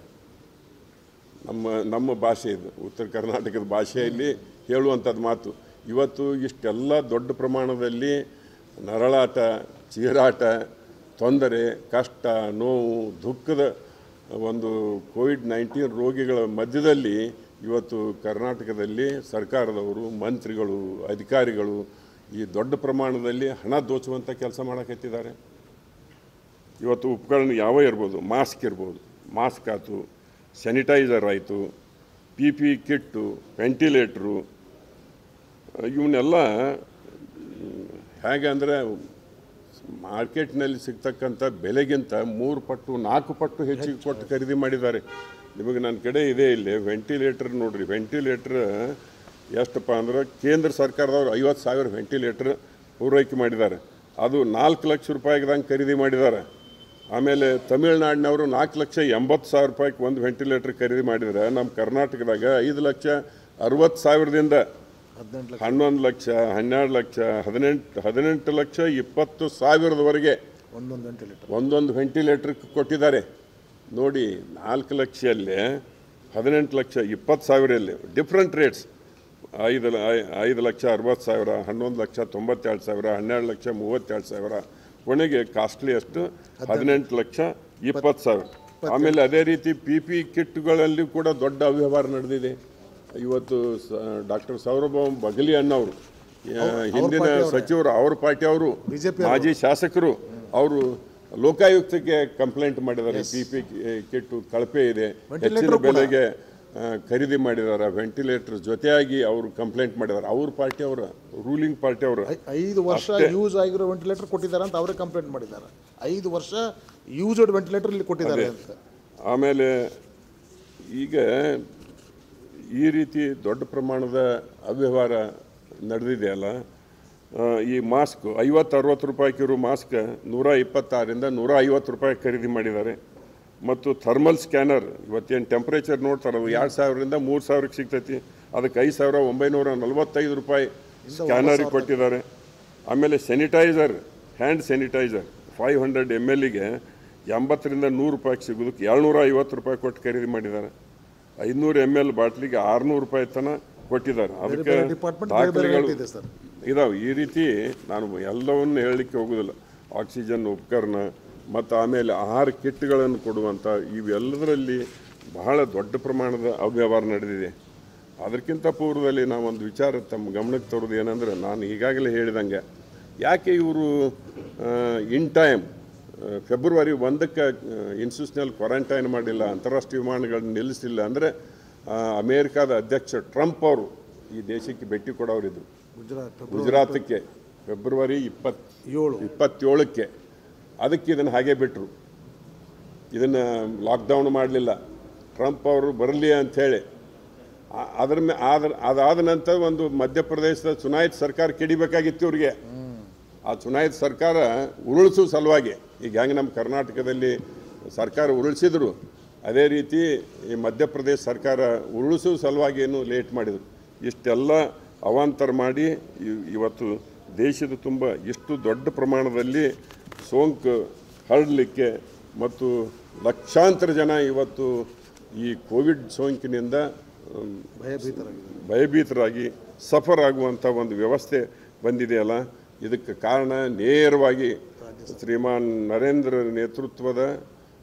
ನಮ್ಮ ಭಾಷೆ ಇದು, ಉತ್ತರ ಕರ್ನಾಟಕದ ಭಾಷೆಯಲ್ಲಿ ಹೇಳುವಂಥದ್ದು ಮಾತು. ಇವತ್ತು ಇಷ್ಟೆಲ್ಲ ದೊಡ್ಡ ಪ್ರಮಾಣದಲ್ಲಿ ನರಳಾಟ, ಚೀರಾಟ, ತೊಂದರೆ, ಕಷ್ಟ, ನೋವು, ದುಃಖದ ಒಂದು COVID-19 ರೋಗಿಗಳ ಮಧ್ಯದಲ್ಲಿ ಇವತ್ತು ಕರ್ನಾಟಕದಲ್ಲಿ ಸರ್ಕಾರದವರು, ಮಂತ್ರಿಗಳು, ಅಧಿಕಾರಿಗಳು ಈ ದೊಡ್ಡ ಪ್ರಮಾಣದಲ್ಲಿ ಹಣ ದೋಚುವಂಥ ಕೆಲಸ ಮಾಡಕತ್ತಿದ್ದಾರೆ. ಇವತ್ತು ಉಪಕರಣ ಯಾವ ಇರ್ಬೋದು, ಮಾಸ್ಕ್ ಇರ್ಬೋದು, ಮಾಸ್ಕ್ ಆಯಿತು, ಸ್ಯಾನಿಟೈಸರ್ ಆಯಿತು, PPE ಕಿಟ್ಟು, ವೆಂಟಿಲೇಟ್ರು, ಇವನ್ನೆಲ್ಲ ಹೇಗೆ ಅಂದರೆ ಮಾರ್ಕೆಟ್ನಲ್ಲಿ ಸಿಗ್ತಕ್ಕಂಥ ಬೆಲೆಗಿಂತ 3 ಪಟ್ಟು 4 ಪಟ್ಟು ಹೆಚ್ಚಿಗೆ ಕೊಟ್ಟು ಖರೀದಿ ಮಾಡಿದ್ದಾರೆ. ನಿಮಗೆ ನನ್ನ ಕಡೆ ಇದೆ ಇಲ್ಲಿ ವೆಂಟಿಲೇಟರ್ ನೋಡಿರಿ. ವೆಂಟಿಲೇಟ್ರ್ ಎಷ್ಟಪ್ಪ ಅಂದ್ರೆ ಕೇಂದ್ರ ಸರ್ಕಾರದವರು 50,000 ವೆಂಟಿಲೇಟರ್ ಪೂರೈಕೆ ಮಾಡಿದ್ದಾರೆ. ಅದು 4 ಲಕ್ಷ ರೂಪಾಯಿಗದಂಗೆ ಖರೀದಿ ಮಾಡಿದ್ದಾರೆ. ಆಮೇಲೆ ತಮಿಳ್ನಾಡಿನವರು 4,80,000 ರೂಪಾಯಿಗೆ ಒಂದು ವೆಂಟಿಲೇಟರ್ ಖರೀದಿ ಮಾಡಿದರೆ, ನಮ್ಮ ಕರ್ನಾಟಕದಾಗ 5,60,000ದಿಂದ 11 ಲಕ್ಷ, 12 ಲಕ್ಷ, 18 ಲಕ್ಷ 20,000ವರೆಗೆ ಒಂದೊಂದು ವೆಂಟಿಲೇಟರ್ ಕೊಟ್ಟಿದ್ದಾರೆ. ನೋಡಿ, 4 ಲಕ್ಷಲ್ಲೇ 18 ಲಕ್ಷ 20,000 ಡಿಫ್ರೆಂಟ್ ರೇಟ್ಸ್. 5,60,000, 11 ಲಕ್ಷ 92,000, 12 ಲಕ್ಷ 37,000, ಕೊನೆಗೆ ಕಾಸ್ಟ್ಲಿ ಅಷ್ಟು 18 ಲಕ್ಷ 20,000. ಆಮೇಲೆ ಅದೇ ರೀತಿ PPE ಕಿಟ್ಗಳಲ್ಲಿ ಕೂಡ ದೊಡ್ಡ ಅವ್ಯವಹಾರ ನಡೆದಿದೆ. ಇವತ್ತು ಡಾಕ್ಟರ್ ಸೌರಭ ಬಗಲಿ ಅನ್ನೋರು, ಹಿಂದಿನ ಸಚಿವರು, ಅವ್ರ ಪಾರ್ಟಿಯವರು, ಮಾಜಿ ಶಾಸಕರು, ಅವರು ಲೋಕಾಯುಕ್ತಕ್ಕೆ ಕಂಪ್ಲೇಂಟ್ ಮಾಡಿದ್ದಾರೆ. PPE ಕಿಟ್ಟು ಕಳಪೆ ಇದೆ, ಹೆಚ್ಚಿನ ಬೆಲೆಗೆ ಖರೀದಿ ಮಾಡಿದ್ದಾರೆ. ವೆಂಟಿಲೇಟರ್ ಜೊತೆಯಾಗಿ ಅವರು ಕಂಪ್ಲೇಂಟ್ ಮಾಡಿದ್ದಾರೆ. ಅವ್ರ ಪಾರ್ಟಿಯವರ, ರೂಲಿಂಗ್ ಪಾರ್ಟಿಯವರು
5 ವರ್ಷ ಯೂಸ್ ಆಗಿರೋ ವೆಂಟಿಲೇಟರ್ ಕೊಟ್ಟಿದ್ದಾರೆ ಅಂತ ಅವರೇ ಕಂಪ್ಲೇಂಟ್ ಮಾಡಿದ್ದಾರೆ. 5 ವರ್ಷ ಯೂಸ್ಡ್ ವೆಂಟಿಲೇಟರ್ ಇಲ್ಲಿ ಕೊಟ್ಟಿದ್ದಾರೆ ಅಂತ. ಆಮೇಲೆ
ಈಗ ಈ ರೀತಿ ದೊಡ್ಡ ಪ್ರಮಾಣದ ಅವ್ಯವಹಾರ ನಡೆದಿದೆಯಲ್ಲ, ಈ ಮಾಸ್ಕ್ 50-60 ರೂಪಾಯಿಗಿರೋ ಮಾಸ್ಕ್ 126ರಿಂದ 150 ರೂಪಾಯಿ ಖರೀದಿ ಮಾಡಿದ್ದಾರೆ. ಮತ್ತು ಥರ್ಮಲ್ ಸ್ಕ್ಯಾನರ್ ಇವತ್ತೇನು ಟೆಂಪ್ರೇಚರ್ ನೋಡ್ತಾರೆ, ಅದು 2,000ರಿಂದ 3,000ಕ್ಕೆ ಸಿಗ್ತೈತಿ. ಅದಕ್ಕೆ 5,945 ರೂಪಾಯಿ ಸ್ಕ್ಯಾನರಿಗೆ ಕೊಟ್ಟಿದ್ದಾರೆ. ಆಮೇಲೆ ಸ್ಯಾನಿಟೈಸರ್, ಹ್ಯಾಂಡ್ ಸ್ಯಾನಿಟೈಸರ್ 500 mlಗೆ 80ರಿಂದ 100 ರೂಪಾಯಿಗೆ ಸಿಗೋದಕ್ಕೆ 250 ರೂಪಾಯಿ ಕೊಟ್ಟು ಖರೀದಿ ಮಾಡಿದ್ದಾರೆ. 500 ml ಬಾಟ್ಲಿಗೆ 600 ರೂಪಾಯಿ ತನಕ ಕೊಟ್ಟಿದ್ದಾರೆ. ಅದಕ್ಕೆ ದಾಖಲೆಗಳು ಇದಾವೆ. ಈ ರೀತಿ ನಾನು ಎಲ್ಲವನ್ನು ಹೇಳಲಿಕ್ಕೆ ಹೋಗೋದಿಲ್ಲ. ಆಕ್ಸಿಜನ್ ಉಪಕರಣ ಮತ್ತು ಆಮೇಲೆ ಆಹಾರ ಕಿಟ್ಗಳನ್ನು ಕೊಡುವಂಥ ಇವೆಲ್ಲದರಲ್ಲಿ ಬಹಳ ದೊಡ್ಡ ಪ್ರಮಾಣದ ಅವ್ಯವಹಾರ ನಡೆದಿದೆ. ಅದಕ್ಕಿಂತ ಪೂರ್ವದಲ್ಲಿ ನಾವು ಒಂದು ವಿಚಾರ ತಮ್ಮ ಗಮನಕ್ಕೆ ತರೋದು ಏನಂದರೆ, ನಾನು ಈಗಾಗಲೇ ಹೇಳಿದಂಗೆ ಯಾಕೆ ಇವರು ಇನ್ ಟೈಮ್ ಫೆಬ್ರವರಿ 1ಕ್ಕೆ ಇನ್ಸ್ಟಿಟ್ಯೂಷನಲ್ ಕ್ವಾರಂಟೈನ್ ಮಾಡಿಲ್ಲ, ಅಂತಾರಾಷ್ಟ್ರೀಯ ವಿಮಾನಗಳನ್ನ ನಿಲ್ಲಿಸಲಿಲ್ಲ ಅಂದರೆ ಅಮೇರಿಕಾದ ಅಧ್ಯಕ್ಷ ಟ್ರಂಪ್ ಅವರು ಈ ದೇಶಕ್ಕೆ ಭೇಟಿ ಕೊಡೋರಿದ್ರು ಗುಜರಾತಕ್ಕೆ ಫೆಬ್ರವರಿ 27ಕ್ಕೆ. ಅದಕ್ಕೆ ಇದನ್ನು ಹಾಗೆ ಬಿಟ್ಟರು, ಇದನ್ನು ಲಾಕ್ಡೌನ್ ಮಾಡಲಿಲ್ಲ. ಟ್ರಂಪ್ ಅವರು ಬರಲಿ ಅಂಥೇಳಿ ಅದಾದ ನಂತರ ಒಂದು ಮಧ್ಯಪ್ರದೇಶದ ಚುನಾಯಿತ ಸರ್ಕಾರ ಕೆಡಿಬೇಕಾಗಿತ್ತು ಇವ್ರಿಗೆ. ಆ ಚುನಾಯಿತ ಸರ್ಕಾರ ಉರುಳಿಸೋ ಸಲುವಾಗಿ ಈಗ ಹೆಂಗೆ ನಮ್ಮ ಕರ್ನಾಟಕದಲ್ಲಿ ಸರ್ಕಾರ ಉರುಳಿಸಿದ್ರು, ಅದೇ ರೀತಿ ಈ ಮಧ್ಯಪ್ರದೇಶ ಸರ್ಕಾರ ಉರುಳಿಸೋ ಸಲುವಾಗಿ ಏನು ಲೇಟ್ ಮಾಡಿದರು. ಇಷ್ಟೆಲ್ಲ ಅವಾಂತರ ಮಾಡಿ ಇವತ್ತು ದೇಶದ ತುಂಬ ಇಷ್ಟು ದೊಡ್ಡ ಪ್ರಮಾಣದಲ್ಲಿ ಸೋಂಕು ಹರಡಲಿಕ್ಕೆ ಮತ್ತು ಲಕ್ಷಾಂತರ ಜನ ಇವತ್ತು ಈ ಕೋವಿಡ್ ಸೋಂಕಿನಿಂದ ಭಯಭೀತರಾಗಿ ಸಫರ್ ಆಗುವಂಥ ಒಂದು ವ್ಯವಸ್ಥೆ ಬಂದಿದೆಯಲ್ಲ, ಇದಕ್ಕೆ ಕಾರಣ ನೇರವಾಗಿ ಶ್ರೀಮಾನ್ ನರೇಂದ್ರ ನೇತೃತ್ವದ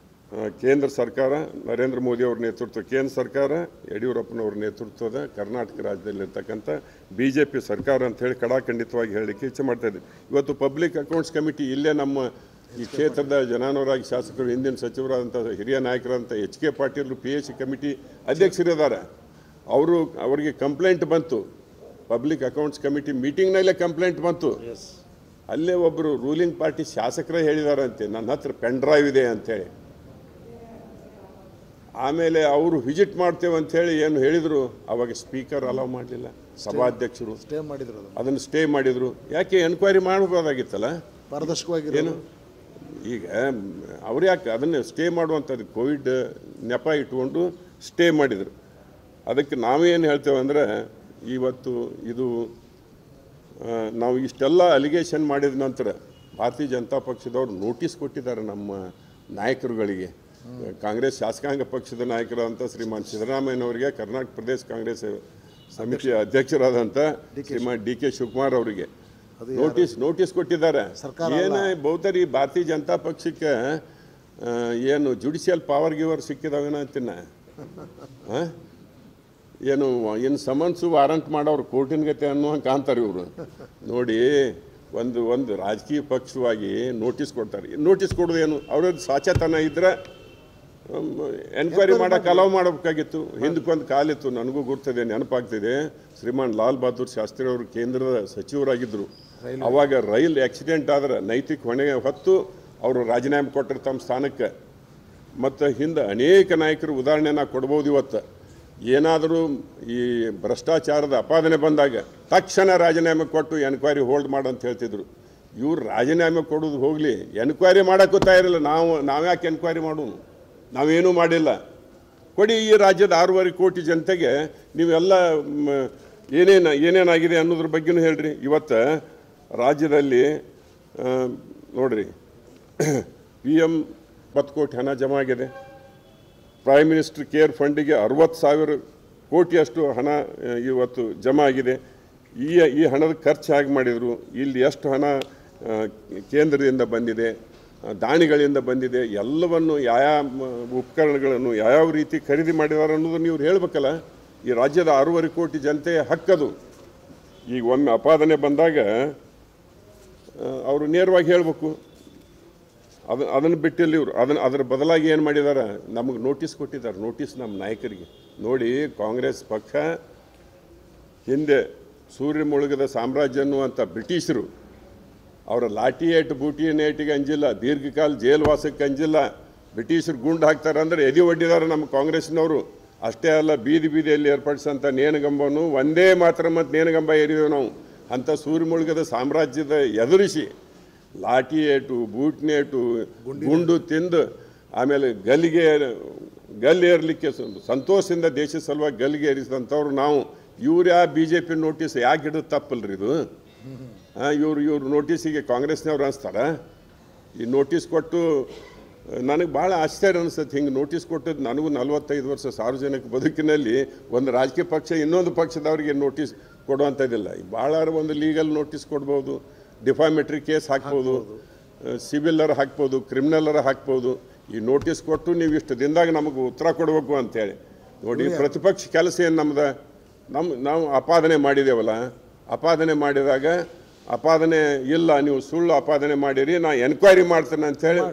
ಕೇಂದ್ರ ಸರ್ಕಾರ, ನರೇಂದ್ರ ಮೋದಿ ಅವರ ನೇತೃತ್ವ ಕೇಂದ್ರ ಸರ್ಕಾರ, ಯಡಿಯೂರಪ್ಪನವ್ರ ನೇತೃತ್ವದ ಕರ್ನಾಟಕ ರಾಜ್ಯದಲ್ಲಿರ್ತಕ್ಕಂಥ BJP ಸರ್ಕಾರ ಅಂಥೇಳಿ ಕಡಾಖಂಡಿತವಾಗಿ ಹೇಳಲಿಕ್ಕೆ ಇಚ್ಛೆ ಮಾಡ್ತಾಯಿದ್ದೆ. ಇವತ್ತು ಪಬ್ಲಿಕ್ ಅಕೌಂಟ್ಸ್ ಕಮಿಟಿ ಇಲ್ಲೇ ನಮ್ಮ ಈ ಕ್ಷೇತ್ರದ ಜನಾನುರಾಗಿ ಶಾಸಕರು, ಹಿಂದಿನ ಸಚಿವರಾದಂಥ ಹಿರಿಯ ನಾಯಕರಂಥ HK ಪಾಟೀಲ್ PH ಕಮಿಟಿ ಅಧ್ಯಕ್ಷರಿದ್ದಾರೆ. ಅವರಿಗೆ ಕಂಪ್ಲೇಂಟ್ ಬಂತು, ಪಬ್ಲಿಕ್ ಅಕೌಂಟ್ಸ್ ಕಮಿಟಿ ಮೀಟಿಂಗ್ನಲ್ಲೇ ಕಂಪ್ಲೇಂಟ್ ಬಂತು. ಅಲ್ಲೇ ಒಬ್ಬರು ರೂಲಿಂಗ್ ಪಾರ್ಟಿ ಶಾಸಕರೇ ಹೇಳಿದಾರಂತೆ, ನನ್ನ ಹತ್ರ ಪೆನ್ ಡ್ರೈವ್ ಇದೆ ಅಂಥೇಳಿ. ಆಮೇಲೆ ಅವರು ವಿಸಿಟ್ ಮಾಡ್ತೇವೆ ಅಂಥೇಳಿ ಏನು ಹೇಳಿದರು, ಅವಾಗ ಸ್ಪೀಕರ್ ಅಲೌ ಮಾಡಲಿಲ್ಲ, ಸಭಾಧ್ಯಕ್ಷರು ಅದನ್ನು ಸ್ಟೇ ಮಾಡಿದರು. ಯಾಕೆ ಎನ್ಕ್ವೈರಿ ಮಾಡಬಹುದಾಗಿತ್ತಲ್ಲ,
ಪಾರದರ್ಶಕವಾಗಿ
ಏನು ಈಗ ಅವ್ರು ಯಾಕೆ ಅದನ್ನು ಸ್ಟೇ ಮಾಡುವಂಥದ್ದು ಕೋವಿಡ್ ನೆಪ ಇಟ್ಕೊಂಡು ಸ್ಟೇ ಮಾಡಿದರು. ಅದಕ್ಕೆ ನಾವೇನು ಹೇಳ್ತೇವೆ ಅಂದರೆ, ಇವತ್ತು ಇದು ನಾವು ಇಷ್ಟೆಲ್ಲ ಅಲಿಗೇಷನ್ ಮಾಡಿದ ನಂತರ ಭಾರತೀಯ ಜನತಾ ಪಕ್ಷದವರು ನೋಟಿಸ್ ಕೊಟ್ಟಿದ್ದಾರೆ ನಮ್ಮ ನಾಯಕರುಗಳಿಗೆ. ಕಾಂಗ್ರೆಸ್ ಶಾಸಕಾಂಗ ಪಕ್ಷದ ನಾಯಕರಾದಂಥ ಶ್ರೀಮಾನ್ ಸಿದ್ದರಾಮಯ್ಯನವರಿಗೆ, ಕರ್ನಾಟಕ ಪ್ರದೇಶ ಕಾಂಗ್ರೆಸ್ ಸಮಿತಿಯ ಅಧ್ಯಕ್ಷರಾದಂಥ ಶ್ರೀಮಾನ್ DK ಶಿವಕುಮಾರ್ ಅವರಿಗೆ ನೋಟಿಸ್ ಕೊಟ್ಟಿದ್ದಾರೆ. ಏನೇ ಬಹುತೇಕ ಭಾರತೀಯ ಜನತಾ ಪಕ್ಷಕ್ಕೆ ಏನು ಜುಡಿಷಿಯಲ್ ಪವರ್ ಗಿವರ್ ಸಿಕ್ಕಿದಾವೇನೋ ಅಂತಿನ್ನ, ಏನು ಸಮನ್ಸು ವಾರಂಟ್ ಮಾಡೋರು ಕೋರ್ಟಿನ ಗತೆ ಅನ್ನುವಂಗೆ ಕಾಣ್ತಾರೆ ಇವರು. ನೋಡಿ, ಒಂದು ರಾಜಕೀಯ ಪಕ್ಷವಾಗಿ ನೋಟಿಸ್ ಕೊಡ್ತಾರೆ. ನೋಟಿಸ್ ಕೊಡೋದೇನು, ಅವ್ರದ್ದು ಸಾಚತನ ಇದ್ರೆ ಎನ್ಕ್ವೈರಿ ಮಾಡೋಕೆ ಅಲೌ ಮಾಡಬೇಕಾಗಿತ್ತು. ಹಿಂದಕ್ಕೊಂದು ಕಾಲಿತ್ತು, ನನಗೂ ಗುರ್ತದೆ, ನೆನಪಾಗ್ತಿದೆ. ಶ್ರೀಮಾನ್ ಲಾಲ್ ಬಹದ್ದೂರ್ ಶಾಸ್ತ್ರಿ ಅವರು ಕೇಂದ್ರದ ಸಚಿವರಾಗಿದ್ದರು. ಅವಾಗ ರೈಲ್ ಆಕ್ಸಿಡೆಂಟ್ ಆದ್ರೆ ನೈತಿಕ ಹೊಣೆ ಹೊತ್ತು ಅವರು ರಾಜೀನಾಮೆ ಕೊಟ್ಟರು ತಮ್ಮ ಸ್ಥಾನಕ್ಕೆ. ಮತ್ತು ಹಿಂದೆ ಅನೇಕ ನಾಯಕರು ಉದಾಹರಣೆನ ಕೊಡ್ಬೋದು. ಇವತ್ತು ಏನಾದರೂ ಈ ಭ್ರಷ್ಟಾಚಾರದ ಅಪಾದನೆ ಬಂದಾಗ ತಕ್ಷಣ ರಾಜೀನಾಮೆ ಕೊಟ್ಟು ಎನ್ಕ್ವೈರಿ ಹೋಲ್ಡ್ ಮಾಡಂತ ಹೇಳ್ತಿದ್ರು. ಇವ್ರು ರಾಜೀನಾಮೆ ಕೊಡೋದು ಹೋಗಲಿ, ಎನ್ಕ್ವೈರಿ ಮಾಡೋಕ್ಕೂ ತಯಾರಿಲ್ಲ. ನಾವ್ಯಾಕೆ ಎನ್ಕ್ವೈರಿ ಮಾಡೋನು, ನಾವೇನೂ ಮಾಡಿಲ್ಲ. ಕೊಡಿ, ಈ ರಾಜ್ಯದ 6.5 ಕೋಟಿ ಜನತೆಗೆ ನೀವೆಲ್ಲ ಏನೇನಾಗಿದೆ ಅನ್ನೋದ್ರ ಬಗ್ಗೆನೂ ಹೇಳ್ರಿ. ಇವತ್ತು ರಾಜ್ಯದಲ್ಲಿ ನೋಡ್ರಿ, PM 10 ಕೋಟಿ ಹಣ ಜಮಾ ಆಗಿದೆ. ಪ್ರೈಮ್ ಮಿನಿಸ್ಟರ್ ಕೇರ್ ಫಂಡಿಗೆ 60,000 ಕೋಟಿಯಷ್ಟು ಹಣ ಇವತ್ತು ಜಮಾ ಆಗಿದೆ. ಈ ಹಣದ ಖರ್ಚು ಹೇಗೆ ಮಾಡಿದರು, ಇಲ್ಲಿ ಎಷ್ಟು ಹಣ ಕೇಂದ್ರದಿಂದ ಬಂದಿದೆ, ದಾನಿಗಳಿಂದ ಬಂದಿದೆ, ಎಲ್ಲವನ್ನು ಯಾವ ಉಪಕರಣಗಳನ್ನು ಯಾವ ರೀತಿ ಖರೀದಿ ಮಾಡಿದ್ದಾರೆ ಅನ್ನೋದನ್ನು ಇವ್ರು ಹೇಳಬೇಕಲ್ಲ. ಈ ರಾಜ್ಯದ 6.5 ಕೋಟಿ ಜನತೆಯ ಹಕ್ಕದು. ಈಗ ಒಮ್ಮೆ ಅಪಾದನೆ ಬಂದಾಗ ಅವರು ನೇರವಾಗಿ ಹೇಳಬೇಕು. ಅದನ್ನು ಬಿಟ್ಟಿಲ್ಲ ಇವರು. ಅದರ ಬದಲಾಗಿ ಏನು ಮಾಡಿದ್ದಾರೆ, ನಮಗೆ ನೋಟಿಸ್ ಕೊಟ್ಟಿದ್ದಾರೆ. ನೋಟಿಸ್ ನಮ್ಮ ನಾಯಕರಿಗೆ ನೋಡಿ, ಕಾಂಗ್ರೆಸ್ ಪಕ್ಷ ಹಿಂದೆ ಸೂರ್ಯ ಮುಳುಗದ ಸಾಮ್ರಾಜ್ಯ ಅನ್ನುವಂಥ ಬ್ರಿಟಿಷರು ಅವರ ಲಾಠಿ ಏಟು ಬೂಟಿ ಏಟಿಗೆ ಅಂಜಿಲ್ಲ, ದೀರ್ಘಕಾಲ ಜೈಲ್ವಾಸಕ್ಕೆ ಅಂಜಿಲ್ಲ. ಬ್ರಿಟಿಷರು ಗುಂಡು ಹಾಕ್ತಾರೆ ಅಂದರೆ ಎದೆ ಒಡ್ಡಿದ್ದಾರೆ ನಮ್ಮ ಕಾಂಗ್ರೆಸ್ನವರು. ಅಷ್ಟೇ ಅಲ್ಲ, ಬೀದಿಯಲ್ಲಿ ಏರ್ಪಡಿಸಂಥ ನೇಣಗಂಬನು ಒಂದೇ ಮಾತ್ರ ಮತ್ತು ನೇಣಗಂಬ ಏರಿದೇವೆ ನಾವು. ಅಂಥ ಸೂರ್ಯ ಮುಳುಗದ ಸಾಮ್ರಾಜ್ಯದ ಎದುರಿಸಿ ಲಾಠಿ ಏಟು, ಬೂಟ್ನೇಟು, ಗುಂಡು ತಿಂದು ಆಮೇಲೆ ಗಲ್ಲಿಗೇರಲಿಕ್ಕೆ ಸಂತೋಷದಿಂದ ದೇಶದ ಸಲುವಾಗಿ ಗಲ್ಲಿಗೇರಿಸಿದಂಥವ್ರು ನಾವು. ಇವ್ರು BJP ನೋಟಿಸ್ ಯಾಕೆ ಹಿಡಿದು ತಪ್ಪಲ್ರಿ ಇದು? ಇವ್ರು ನೋಟಿಸಿಗೆ ಕಾಂಗ್ರೆಸ್ನವ್ರು ಅನಿಸ್ತಾರ? ಈ ನೋಟಿಸ್ ಕೊಟ್ಟು ನನಗೆ ಭಾಳ ಆಶ್ಚರ್ಯ ಅನಿಸುತ್ತೆ. ಹಿಂಗೆ ನೋಟಿಸ್ ಕೊಟ್ಟಿದ್ದು ನನಗೂ 45 ವರ್ಷ ಸಾರ್ವಜನಿಕ ಬದುಕಿನಲ್ಲಿ ಒಂದು ರಾಜಕೀಯ ಪಕ್ಷ ಇನ್ನೊಂದು ಪಕ್ಷದವರಿಗೆ ನೋಟಿಸ್ ಕೊಡುವಂಥದ್ದಿಲ್ಲ. ಭಾಳ ಒಂದು ಲೀಗಲ್ ನೋಟಿಸ್ ಕೊಡ್ಬೋದು, ಡಿಫಾಮೇಟ್ರಿ ಕೇಸ್ ಹಾಕ್ಬೋದು, ಸಿವಿಲ್ಲರ ಹಾಕ್ಬೋದು, ಕ್ರಿಮಿನಲರ ಹಾಕ್ಬೋದು. ಈ ನೋಟಿಸ್ ಕೊಟ್ಟು ನೀವು ಇಷ್ಟು ದಿನದಾಗ ನಮಗೆ ಉತ್ತರ ಕೊಡಬೇಕು ಅಂತೇಳಿ ನೋಡಿ. ಪ್ರತಿಪಕ್ಷ ಕೆಲಸ ಏನು ನಮ್ದು? ನಾವು ಅಪಾದನೆ ಮಾಡಿದ್ದೇವಲ್ಲ, ಅಪಾದನೆ ಮಾಡಿದಾಗ ಅಪಾದನೆ ಇಲ್ಲ, ನೀವು ಸುಳ್ಳು ಅಪಾದನೆ ಮಾಡಿರಿ, ನಾ ಎನ್ಕ್ವೈರಿ ಮಾಡ್ತೇನೆ ಅಂತೇಳಿ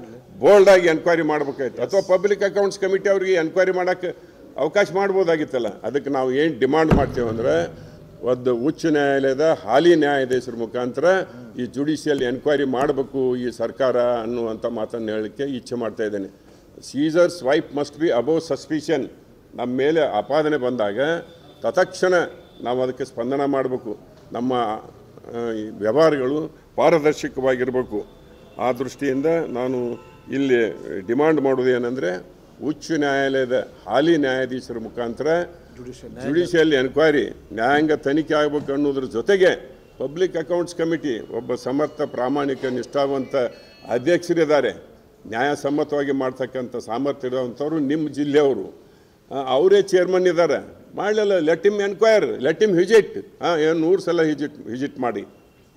ಬೋಲ್ಡಾಗಿ ಎನ್ಕ್ವೈರಿ ಮಾಡ್ಬೇಕಾಯ್ತು. ಅಥವಾ ಪಬ್ಲಿಕ್ ಅಕೌಂಟ್ಸ್ ಕಮಿಟಿ ಅವ್ರಿಗೆ ಎನ್ಕ್ವೈರಿ ಮಾಡೋಕ್ಕೆ ಅವಕಾಶ ಮಾಡ್ಬೋದಾಗಿತ್ತಲ್ಲ. ಅದಕ್ಕೆ ನಾವು ಏನು ಡಿಮಾಂಡ್ ಮಾಡ್ತೇವೆ ಅಂದರೆ, ಒಂದು ಉಚ್ಚ ನ್ಯಾಯಾಲಯದ ಹಾಲಿ ನ್ಯಾಯಾಧೀಶರ ಮುಖಾಂತರ ಈ ಜುಡಿಷಿಯಲ್ ಎನ್ಕ್ವೈರಿ ಮಾಡಬೇಕು ಈ ಸರ್ಕಾರ ಅನ್ನುವಂಥ ಮಾತನ್ನು ಹೇಳಲಿಕ್ಕೆ ಇಚ್ಛೆ ಮಾಡ್ತಾ ಇದ್ದೇನೆ. Caesar's wife must be above suspicion. ನಮ್ಮ ಮೇಲೆ ಅಪಾದನೆ ಬಂದಾಗ ತತ್ಕ್ಷಣ ನಾವು ಅದಕ್ಕೆ ಸ್ಪಂದನ ಮಾಡಬೇಕು. ನಮ್ಮ ವ್ಯವಹಾರಗಳು ಪಾರದರ್ಶಕವಾಗಿರಬೇಕು. ಆ ದೃಷ್ಟಿಯಿಂದ ನಾನು ಇಲ್ಲಿ ಡಿಮಾಂಡ್ ಮಾಡೋದೇನೆಂದರೆ, ಉಚ್ಚ ನ್ಯಾಯಾಲಯದ ಹಾಲಿ ನ್ಯಾಯಾಧೀಶರ ಮುಖಾಂತರ ಜುಡಿಷಿಯಲ್ ಎನ್ಕ್ವೈರಿ ನ್ಯಾಯಾಂಗ ತನಿಖೆ ಆಗಬೇಕು ಅನ್ನೋದ್ರ ಜೊತೆಗೆ ಪಬ್ಲಿಕ್ ಅಕೌಂಟ್ಸ್ ಕಮಿಟಿ ಒಬ್ಬ ಸಮರ್ಥ ಪ್ರಾಮಾಣಿಕ ನಿಷ್ಠಾವಂತ ಅಧ್ಯಕ್ಷರಿದ್ದಾರೆ, ನ್ಯಾಯಸಮ್ಮತವಾಗಿ ಮಾಡ್ತಕ್ಕಂಥ ಸಾಮರ್ಥ್ಯ ಇರೋವಂಥವ್ರು ನಿಮ್ಮ ಜಿಲ್ಲೆಯವರು, ಅವರೇ ಚೇರ್ಮನ್ ಇದ್ದಾರೆ. ಮಾಡಲಿಲ್ಲ, let him enquire, let him visit. ಏನು 100 ಸಲ ವಿಸಿಟ್ ಮಾಡಿ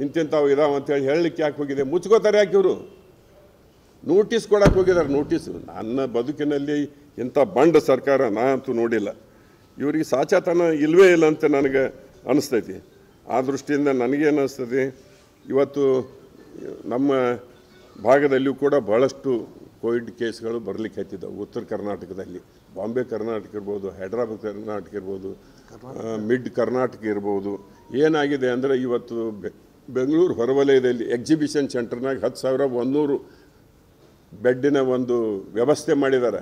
ಇಂತಿಂಥವು ಇದಾವೆ ಅಂತೇಳಿ ಹೇಳಲಿಕ್ಕೆ ಯಾಕೆ ಹೋಗಿದೆ? ಮುಚ್ಕೋತಾರೆ ಯಾಕೆ ಇವರು? ನೋಟಿಸ್ ಕೊಡಕ್ಕೆ ಹೋಗಿದ್ದಾರೆ. ನೋಟಿಸು ನನ್ನ ಬದುಕಿನಲ್ಲಿ ಇಂಥ ಬಂಡ ಸರ್ಕಾರ ನಾನಂತೂ ನೋಡಿಲ್ಲ. ಇವರಿಗೆ ಸಾಚಾತನ ಇಲ್ಲವೇ ಇಲ್ಲ ಅಂತ ನನಗೆ ಅನಿಸ್ತೈತಿ. ಆ ದೃಷ್ಟಿಯಿಂದ ನನಗೇನು ಅನಿಸ್ತದೆ, ಇವತ್ತು ನಮ್ಮ ಭಾಗದಲ್ಲಿಯೂ ಕೂಡ ಭಾಳಷ್ಟು ಕೋವಿಡ್ ಕೇಸ್ಗಳು ಬರಲಿಕ್ಕೆ ಹತ್ತಿದ್ದವು. ಉತ್ತರ ಕರ್ನಾಟಕದಲ್ಲಿ, ಬಾಂಬೆ ಕರ್ನಾಟಕ ಇರ್ಬೋದು, ಹೈದ್ರಾಬಾದ್ ಕರ್ನಾಟಕ ಇರ್ಬೋದು, ಮಿಡ್ ಕರ್ನಾಟಕ ಇರ್ಬೋದು. ಏನಾಗಿದೆ ಅಂದರೆ, ಇವತ್ತು ಬೆಂಗಳೂರು ಹೊರವಲಯದಲ್ಲಿ ಎಕ್ಸಿಬಿಷನ್ ಸೆಂಟರ್ನಾಗ 10,100 ಬೆಡ್ಡಿನ ಒಂದು ವ್ಯವಸ್ಥೆ ಮಾಡಿದ್ದಾರೆ.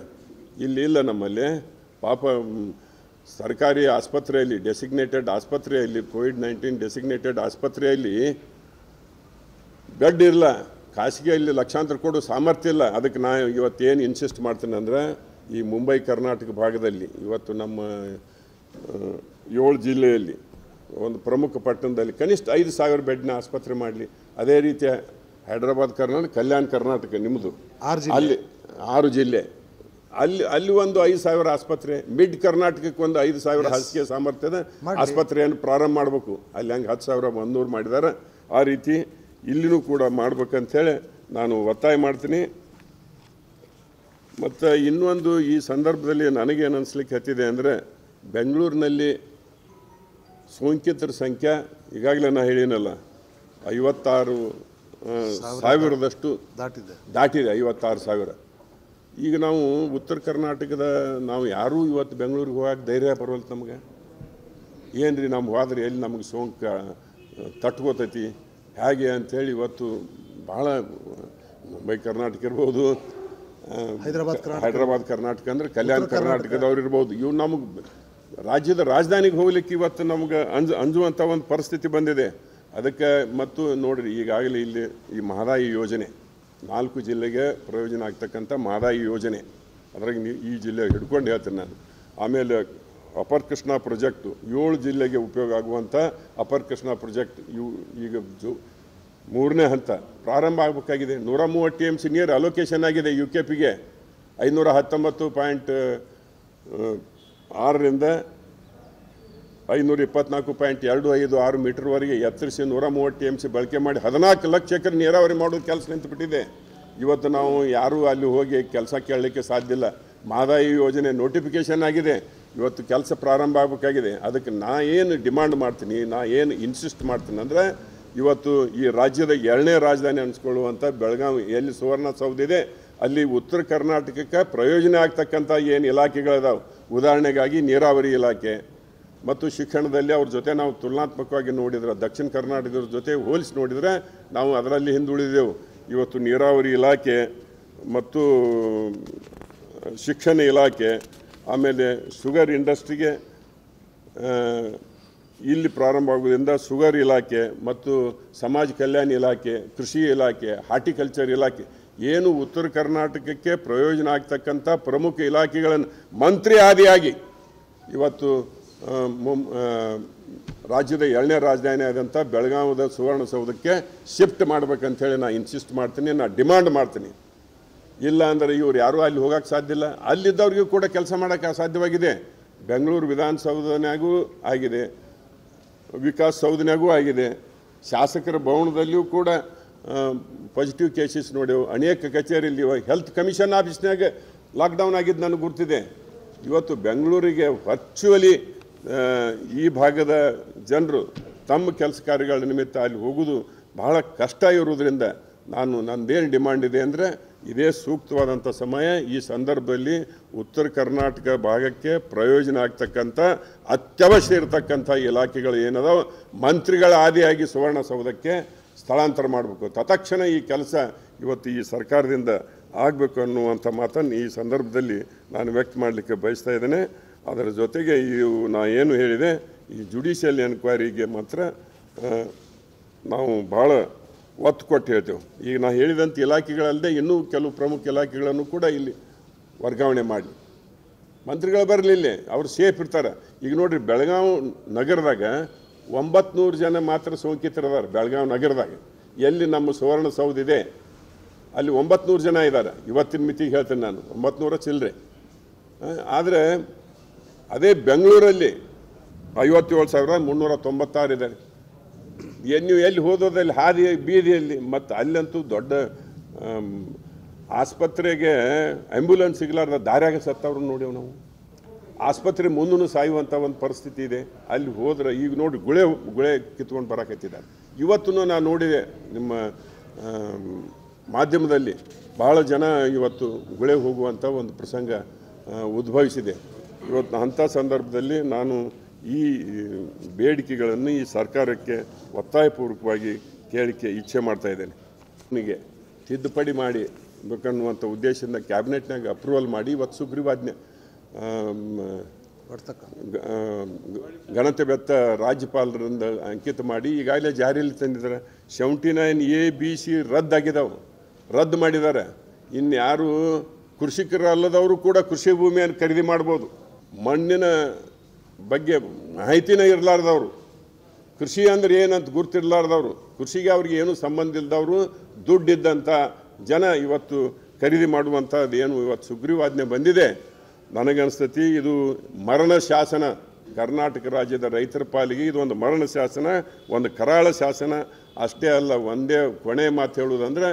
ಇಲ್ಲಿ ಇಲ್ಲ ನಮ್ಮಲ್ಲಿ. ಪಾಪ ಸರ್ಕಾರಿ ಆಸ್ಪತ್ರೆಯಲ್ಲಿ, ಡೆಸಿಗ್ನೇಟೆಡ್ ಆಸ್ಪತ್ರೆಯಲ್ಲಿ, ಕೋವಿಡ್-19 ಡೆಸಿಗ್ನೇಟೆಡ್ ಆಸ್ಪತ್ರೆಯಲ್ಲಿ ಬೆಡ್ ಇಲ್ಲ. ಖಾಸಗಿಯಲ್ಲಿ ಲಕ್ಷಾಂತರ ಕೊಡೋ ಸಾಮರ್ಥ್ಯ ಇಲ್ಲ. ಅದಕ್ಕೆ ನಾನು ಇವತ್ತೇನು ಇನ್ಸಿಸ್ಟ್ ಮಾಡ್ತೀನಿ ಅಂದರೆ, ಈ ಮುಂಬೈ ಕರ್ನಾಟಕ ಭಾಗದಲ್ಲಿ ಇವತ್ತು ನಮ್ಮ 7 ಜಿಲ್ಲೆಯಲ್ಲಿ ಒಂದು ಪ್ರಮುಖ ಪಟ್ಟಣದಲ್ಲಿ ಕನಿಷ್ಠ 5,000 ಬೆಡ್ನ ಆಸ್ಪತ್ರೆ ಮಾಡಲಿ. ಅದೇ ರೀತಿಯ ಹೈದ್ರಾಬಾದ್ ಕರ್ನಾಟಕ, ಕಲ್ಯಾಣ ಕರ್ನಾಟಕ ನಿಮ್ಮದು, ಅಲ್ಲಿ 6 ಜಿಲ್ಲೆ, ಅಲ್ಲಿ ಒಂದು 5,000 ಆಸ್ಪತ್ರೆ, ಮಿಡ್ ಕರ್ನಾಟಕಕ್ಕೆ ಒಂದು 5,000 ಹಾಸಿಗೆ ಸಾಮರ್ಥ್ಯದ ಆಸ್ಪತ್ರೆಯನ್ನು ಪ್ರಾರಂಭ ಮಾಡಬೇಕು. ಅಲ್ಲಿ ಹಂಗೆ 10,100 ಮಾಡಿದ್ದಾರೆ. ಆ ರೀತಿ ಇಲ್ಲಿನೂ ಕೂಡ ಮಾಡ್ಬೇಕಂತೇಳಿ ನಾನು ಒತ್ತಾಯ ಮಾಡ್ತೀನಿ. ಮತ್ತು ಇನ್ನೊಂದು ಈ ಸಂದರ್ಭದಲ್ಲಿ ನನಗೇನು ಅನಿಸ್ಲಿಕ್ಕೆ ಹತ್ತಿದೆ ಅಂದರೆ, ಬೆಂಗಳೂರಿನಲ್ಲಿ ಸೋಂಕಿತರ ಸಂಖ್ಯೆ ಈಗಾಗಲೇ ನಾನು ಹೇಳಿನಲ್ಲ, 56,000ದಷ್ಟು ದಾಟಿದೆ. 56,000. ಈಗ ನಾವು ಉತ್ತರ ಕರ್ನಾಟಕದ ನಾವು ಯಾರೂ ಇವತ್ತು ಬೆಂಗಳೂರಿಗೆ ಹೋಗಕ್ಕೆ ಧೈರ್ಯ ಬರೋಲ್ಲ ನಮಗೆ. ಏನು ರೀ, ನಮ್ಮ ಹೋದ್ರೆ ಎಲ್ಲಿ ನಮಗೆ ಸೋಂಕು ತಟ್ಕೋತೈತಿ ಹೇಗೆ ಅಂಥೇಳಿ ಇವತ್ತು ಭಾಳ ಮುಂಬೈ ಕರ್ನಾಟಕ ಇರ್ಬೋದು, ಹೈದ್ರಾಬಾದ್ ಕರ್ನಾಟಕ ಅಂದರೆ ಕಲ್ಯಾಣ ಕರ್ನಾಟಕದವ್ರು ಇರ್ಬೋದು. ಇವು ನಮಗೆ ರಾಜ್ಯದ ರಾಜಧಾನಿಗೆ ಹೋಗ್ಲಿಕ್ಕೆ ಇವತ್ತು ನಮ್ಗೆ ಅಂಜುವಂಥ ಒಂದು ಪರಿಸ್ಥಿತಿ ಬಂದಿದೆ. ಅದಕ್ಕೆ ಮತ್ತು ನೋಡಿರಿ, ಈಗಾಗಲೇ ಇಲ್ಲಿ ಈ ಮಹದಾಯಿ ಯೋಜನೆ 4 ಜಿಲ್ಲೆಗೆ ಪ್ರಯೋಜನ ಆಗ್ತಕ್ಕಂಥ ಮಹದಾಯಿ ಯೋಜನೆ, ಅದ್ರಾಗ ಈ ಜಿಲ್ಲೆ ಹಿಡ್ಕೊಂಡು ಹೇಳ್ತೀನಿ ನಾನು. ಆಮೇಲೆ ಅಪರ್ ಕೃಷ್ಣ ಪ್ರಾಜೆಕ್ಟು 7 ಜಿಲ್ಲೆಗೆ ಉಪಯೋಗ ಆಗುವಂಥ ಅಪರ್ ಕೃಷ್ಣ ಪ್ರಾಜೆಕ್ಟ್ ಈಗ 3ನೇ ಹಂತ ಪ್ರಾರಂಭ ಆಗಬೇಕಾಗಿದೆ. 130 TMC ನೀರು ಅಲೋಕೇಶನ್ ಆಗಿದೆ UKPಗೆ. 519.6ರಿಂದ 524.256 ಮೀಟರ್ವರೆಗೆ ಎತ್ತರಿಸಿ 130 TMC ಬಳಕೆ ಮಾಡಿ 14 ಲಕ್ಷ ಎಕರೆ ನೀರಾವರಿ ಮಾಡೋದು ಕೆಲಸ ನಿಂತುಬಿಟ್ಟಿದೆ. ಇವತ್ತು ನಾವು ಯಾರೂ ಅಲ್ಲಿ ಹೋಗಿ ಕೆಲಸ ಕೇಳಲಿಕ್ಕೆ ಸಾಧ್ಯ ಇಲ್ಲ. ಮಹದಾಯಿ ಯೋಜನೆ ನೋಟಿಫಿಕೇಷನ್ ಆಗಿದೆ, ಇವತ್ತು ಕೆಲಸ ಪ್ರಾರಂಭ ಆಗಬೇಕಾಗಿದೆ. ಅದಕ್ಕೆ ನಾ ಏನು ಡಿಮಾಂಡ್ ಮಾಡ್ತೀನಿ, ನಾ ಏನು ಇನ್ಸಿಸ್ಟ್ ಮಾಡ್ತೀನಿ ಅಂದರೆ, ಇವತ್ತು ಈ ರಾಜ್ಯದ 2ನೇ ರಾಜಧಾನಿ ಅನಿಸ್ಕೊಳ್ಳುವಂಥ ಬೆಳಗಾವಿ ಎಲ್ಲಿ ಸುವರ್ಣಸೌಧ ಇದೆ, ಅಲ್ಲಿ ಉತ್ತರ ಕರ್ನಾಟಕಕ್ಕೆ ಪ್ರಯೋಜನ ಆಗ್ತಕ್ಕಂಥ ಏನು ಇಲಾಖೆಗಳಿದಾವೆ, ಉದಾಹರಣೆಗಾಗಿ ನೀರಾವರಿ ಇಲಾಖೆ ಮತ್ತು ಶಿಕ್ಷಣದಲ್ಲಿ ಅವ್ರ ಜೊತೆ ನಾವು ತುಲನಾತ್ಮಕವಾಗಿ ನೋಡಿದ್ರೆ, ದಕ್ಷಿಣ ಕರ್ನಾಟಕದ ಜೊತೆ ಹೋಲಿಸಿ ನೋಡಿದರೆ ನಾವು ಅದರಲ್ಲಿ ಹಿಂದುಳಿದೆವು. ಇವತ್ತು ನೀರಾವರಿ ಇಲಾಖೆ ಮತ್ತು ಶಿಕ್ಷಣ ಇಲಾಖೆ, ಆಮೇಲೆ ಶುಗರ್ ಇಂಡಸ್ಟ್ರಿಗೆ ಇಲ್ಲಿ ಪ್ರಾರಂಭ ಆಗೋದ್ರಿಂದ ಶುಗರ್ ಇಲಾಖೆ ಮತ್ತು ಸಮಾಜ ಕಲ್ಯಾಣ ಇಲಾಖೆ, ಕೃಷಿ ಇಲಾಖೆ, ಹಾರ್ಟಿಕಲ್ಚರ್ ಇಲಾಖೆ, ಏನು ಉತ್ತರ ಕರ್ನಾಟಕಕ್ಕೆ ಪ್ರಯೋಜನ ಆಗ್ತಕ್ಕಂಥ ಪ್ರಮುಖ ಇಲಾಖೆಗಳನ್ನು ಮಂತ್ರಿ ಆದಿಯಾಗಿ ಇವತ್ತು ರಾಜ್ಯದ 2ನೇ ರಾಜಧಾನಿ ಆದಂಥ ಬೆಳಗಾವಿದ ಸುವರ್ಣಸೌಧಕ್ಕೆ ಶಿಫ್ಟ್ ಮಾಡ್ಬೇಕಂತೇಳಿ ನಾನು ಇನ್ಸಿಸ್ಟ್ ಮಾಡ್ತೀನಿ, ನಾನು ಡಿಮಾಂಡ್ ಮಾಡ್ತೀನಿ. ಇಲ್ಲ ಅಂದರೆ ಇವ್ರು ಯಾರೂ ಅಲ್ಲಿ ಹೋಗೋಕ್ಕೆ ಸಾಧ್ಯ ಇಲ್ಲ. ಅಲ್ಲಿದ್ದವ್ರಿಗೂ ಕೂಡ ಕೆಲಸ ಮಾಡೋಕ್ಕೆ ಅಸಾಧ್ಯವಾಗಿದೆ. ಬೆಂಗಳೂರು ವಿಧಾನಸೌಧನಾಗೂ ಆಗಿದೆ, ವಿಕಾಸ್ ಸೌಧನಾಗೂ ಆಗಿದೆ, ಶಾಸಕರ ಭವನದಲ್ಲಿಯೂ ಕೂಡ ಪಾಸಿಟಿವ್ ಕೇಸಸ್ ನೋಡೆವು. ಅನೇಕ ಕಚೇರಿಯಲ್ಲಿ ಹೆಲ್ತ್ ಕಮಿಷನ್ ಆಫೀಸ್ನಾಗ ಲಾಕ್ಡೌನ್ ಆಗಿದ್ದು ನನಗೆ ಗುರ್ತಿದೆ. ಇವತ್ತು ಬೆಂಗಳೂರಿಗೆ ವರ್ಚುವಲಿ ಈ ಭಾಗದ ಜನರು ತಮ್ಮ ಕೆಲಸ ಕಾರ್ಯಗಳ ನಿಮಿತ್ತ ಅಲ್ಲಿ ಹೋಗೋದು ಬಹಳ ಕಷ್ಟ ಇರೋದ್ರಿಂದ ನಂದೇನು ಡಿಮಾಂಡ್ ಇದೆ ಅಂದರೆ ಇದೇ ಸೂಕ್ತವಾದಂಥ ಸಮಯ. ಈ ಸಂದರ್ಭದಲ್ಲಿ ಉತ್ತರ ಕರ್ನಾಟಕ ಭಾಗಕ್ಕೆ ಪ್ರಯೋಜನ ಆಗ್ತಕ್ಕಂಥ ಅತ್ಯವಶ್ಯ ಇರತಕ್ಕಂಥ ಇಲಾಖೆಗಳು ಏನದಾವ ಮಂತ್ರಿಗಳ ಆದಿಯಾಗಿ ಸುವರ್ಣಸೌಧಕ್ಕೆ ಸ್ಥಳಾಂತರ ಮಾಡಬೇಕು. ತತ್ಕ್ಷಣ ಈ ಕೆಲಸ ಇವತ್ತು ಈ ಸರ್ಕಾರದಿಂದ ಆಗಬೇಕು ಅನ್ನುವಂಥ ಮಾತನ್ನು ಈ ಸಂದರ್ಭದಲ್ಲಿ ನಾನು ವ್ಯಕ್ತ ಮಾಡಲಿಕ್ಕೆ ಬಯಸ್ತಾ ಇದ್ದೇನೆ. ಅದರ ಜೊತೆಗೆ ನಾ ಏನು ಹೇಳಿದೆ, ಈ ಜುಡಿಷಿಯಲ್ ಎನ್ಕ್ವೈರಿಗೆ ಮಾತ್ರ ನಾವು ಭಾಳ ಒತ್ತು ಕೊಟ್ಟು ಹೇಳ್ತೇವೆ. ಈಗ ನಾ ಹೇಳಿದಂಥ ಇಲಾಖೆಗಳಲ್ಲದೆ ಇನ್ನೂ ಕೆಲವು ಪ್ರಮುಖ ಇಲಾಖೆಗಳನ್ನು ಕೂಡ ಇಲ್ಲಿ ವರ್ಗಾವಣೆ ಮಾಡಿ. ಮಂತ್ರಿಗಳು ಬರಲಿಲ್ಲ, ಅವ್ರು ಸೇಫ್ ಇರ್ತಾರೆ. ಈಗ ನೋಡಿರಿ, ಬೆಳಗಾವಿ ನಗರದಾಗ 900 ಜನ ಮಾತ್ರ ಸೋಂಕಿತರಿದ್ದಾರೆ. ಬೆಳಗಾವಿ ನಗರದಾಗ ಎಲ್ಲಿ ನಮ್ಮ ಸುವರ್ಣಸೌಧ ಇದೆ ಅಲ್ಲಿ 900 ಜನ ಇದ್ದಾರೆ. ಇವತ್ತಿನ ಮಿತಿಗೆ ಹೇಳ್ತೇನೆ ನಾನು, 900 ಚಿಲ್ಲರೆ. ಆದರೆ ಅದೇ ಬೆಂಗಳೂರಲ್ಲಿ 57,396 ಇದ್ದಾರೆ. ನೀವು ಎಲ್ಲಿ ಹೋದೋದಲ್ಲಿ ಹಾದಿ ಬೀದಿಯಲ್ಲಿ ಮತ್ತು ಅಲ್ಲಂತೂ ದೊಡ್ಡ ಆಸ್ಪತ್ರೆಗೆ ಆ್ಯಂಬುಲೆನ್ಸ್ ಸಿಗಲಾರ್ದ ದಾರ್ಯಾಗ ಸತ್ತವ್ರು ನೋಡೇವು ನಾವು. ಆಸ್ಪತ್ರೆ ಮುಂದೂ ಸಾಯುವಂಥ ಒಂದು ಪರಿಸ್ಥಿತಿ ಇದೆ. ಅಲ್ಲಿ ಹೋದ್ರೆ ಈಗ ನೋಡಿ ಗುಳೆ ಕಿತ್ಕೊಂಡು ಬರಕತ್ತಿದ್ದಾರೆ. ಇವತ್ತು ನಾನು ನೋಡಿದೆ ನಿಮ್ಮ ಮಾಧ್ಯಮದಲ್ಲಿ ಭಾಳ ಜನ ಇವತ್ತು ಗುಳೆ ಹೋಗುವಂಥ ಒಂದು ಪ್ರಸಂಗ ಉದ್ಭವಿಸಿದೆ. ಇವತ್ತು ಅಂಥ ಸಂದರ್ಭದಲ್ಲಿ ನಾನು ಈ ಬೇಡಿಕೆಗಳನ್ನು ಈ ಸರ್ಕಾರಕ್ಕೆ ಒತ್ತಾಯಪೂರ್ವಕವಾಗಿ ಕೇಳಿಕೆ ಇಚ್ಛೆ ಮಾಡ್ತಾ ಇದ್ದೇನೆ. ನನಗೆ ತಿದ್ದುಪಡಿ ಮಾಡಿ ಬೇಕನ್ನುವಂಥ ಉದ್ದೇಶದಿಂದ ಕ್ಯಾಬಿನೆಟ್ನಾಗ ಅಪ್ರೂವಲ್ ಮಾಡಿ ಇವತ್ತು ಸುಗ್ರೀವಾಜ್ಞೆ ಗಣತಿ ರಾಜ್ಯಪಾಲರಿಂದ ಅಂಕಿತ ಮಾಡಿ ಈಗಾಗಲೇ ಜಾರಿಯಲ್ಲಿ ತಂದಿದ್ದಾರೆ. 79A, B, C ರದ್ದು ಮಾಡಿದ್ದಾರೆ. ಇನ್ಯಾರು ಕೃಷಿಕರಲ್ಲದವರು ಕೂಡ ಕೃಷಿ ಭೂಮಿಯನ್ನು ಖರೀದಿ ಮಾಡ್ಬೋದು. ಮಣ್ಣಿನ ಬಗ್ಗೆ ಮಾಹಿತಿನೇ ಇರಲಾರ್ದವರು, ಕೃಷಿ ಅಂದರೆ ಏನಂತ ಗುರ್ತಿರ್ಲಾರ್ದವರು, ಕೃಷಿಗೆ ಅವ್ರಿಗೆ ಏನೂ ಸಂಬಂಧ ಇಲ್ಲದವರು, ದುಡ್ಡಿದ್ದಂಥ ಜನ ಇವತ್ತು ಖರೀದಿ ಮಾಡುವಂಥದ್ದು ಏನು ಇವತ್ತು ಸುಗ್ರೀವಾಜ್ಞೆ ಬಂದಿದೆ. ನನಗನ್ಸ್ತತಿ ಇದು ಮರಣ ಶಾಸನ. ಕರ್ನಾಟಕ ರಾಜ್ಯದ ರೈತರ ಪಾಲಿಗೆ ಇದು ಒಂದು ಮರಣ ಶಾಸನ, ಒಂದು ಕರಾಳ ಶಾಸನ. ಅಷ್ಟೇ ಅಲ್ಲ, ಒಂದೇ ಕೊನೆ ಮಾತು ಹೇಳುವುದಂದರೆ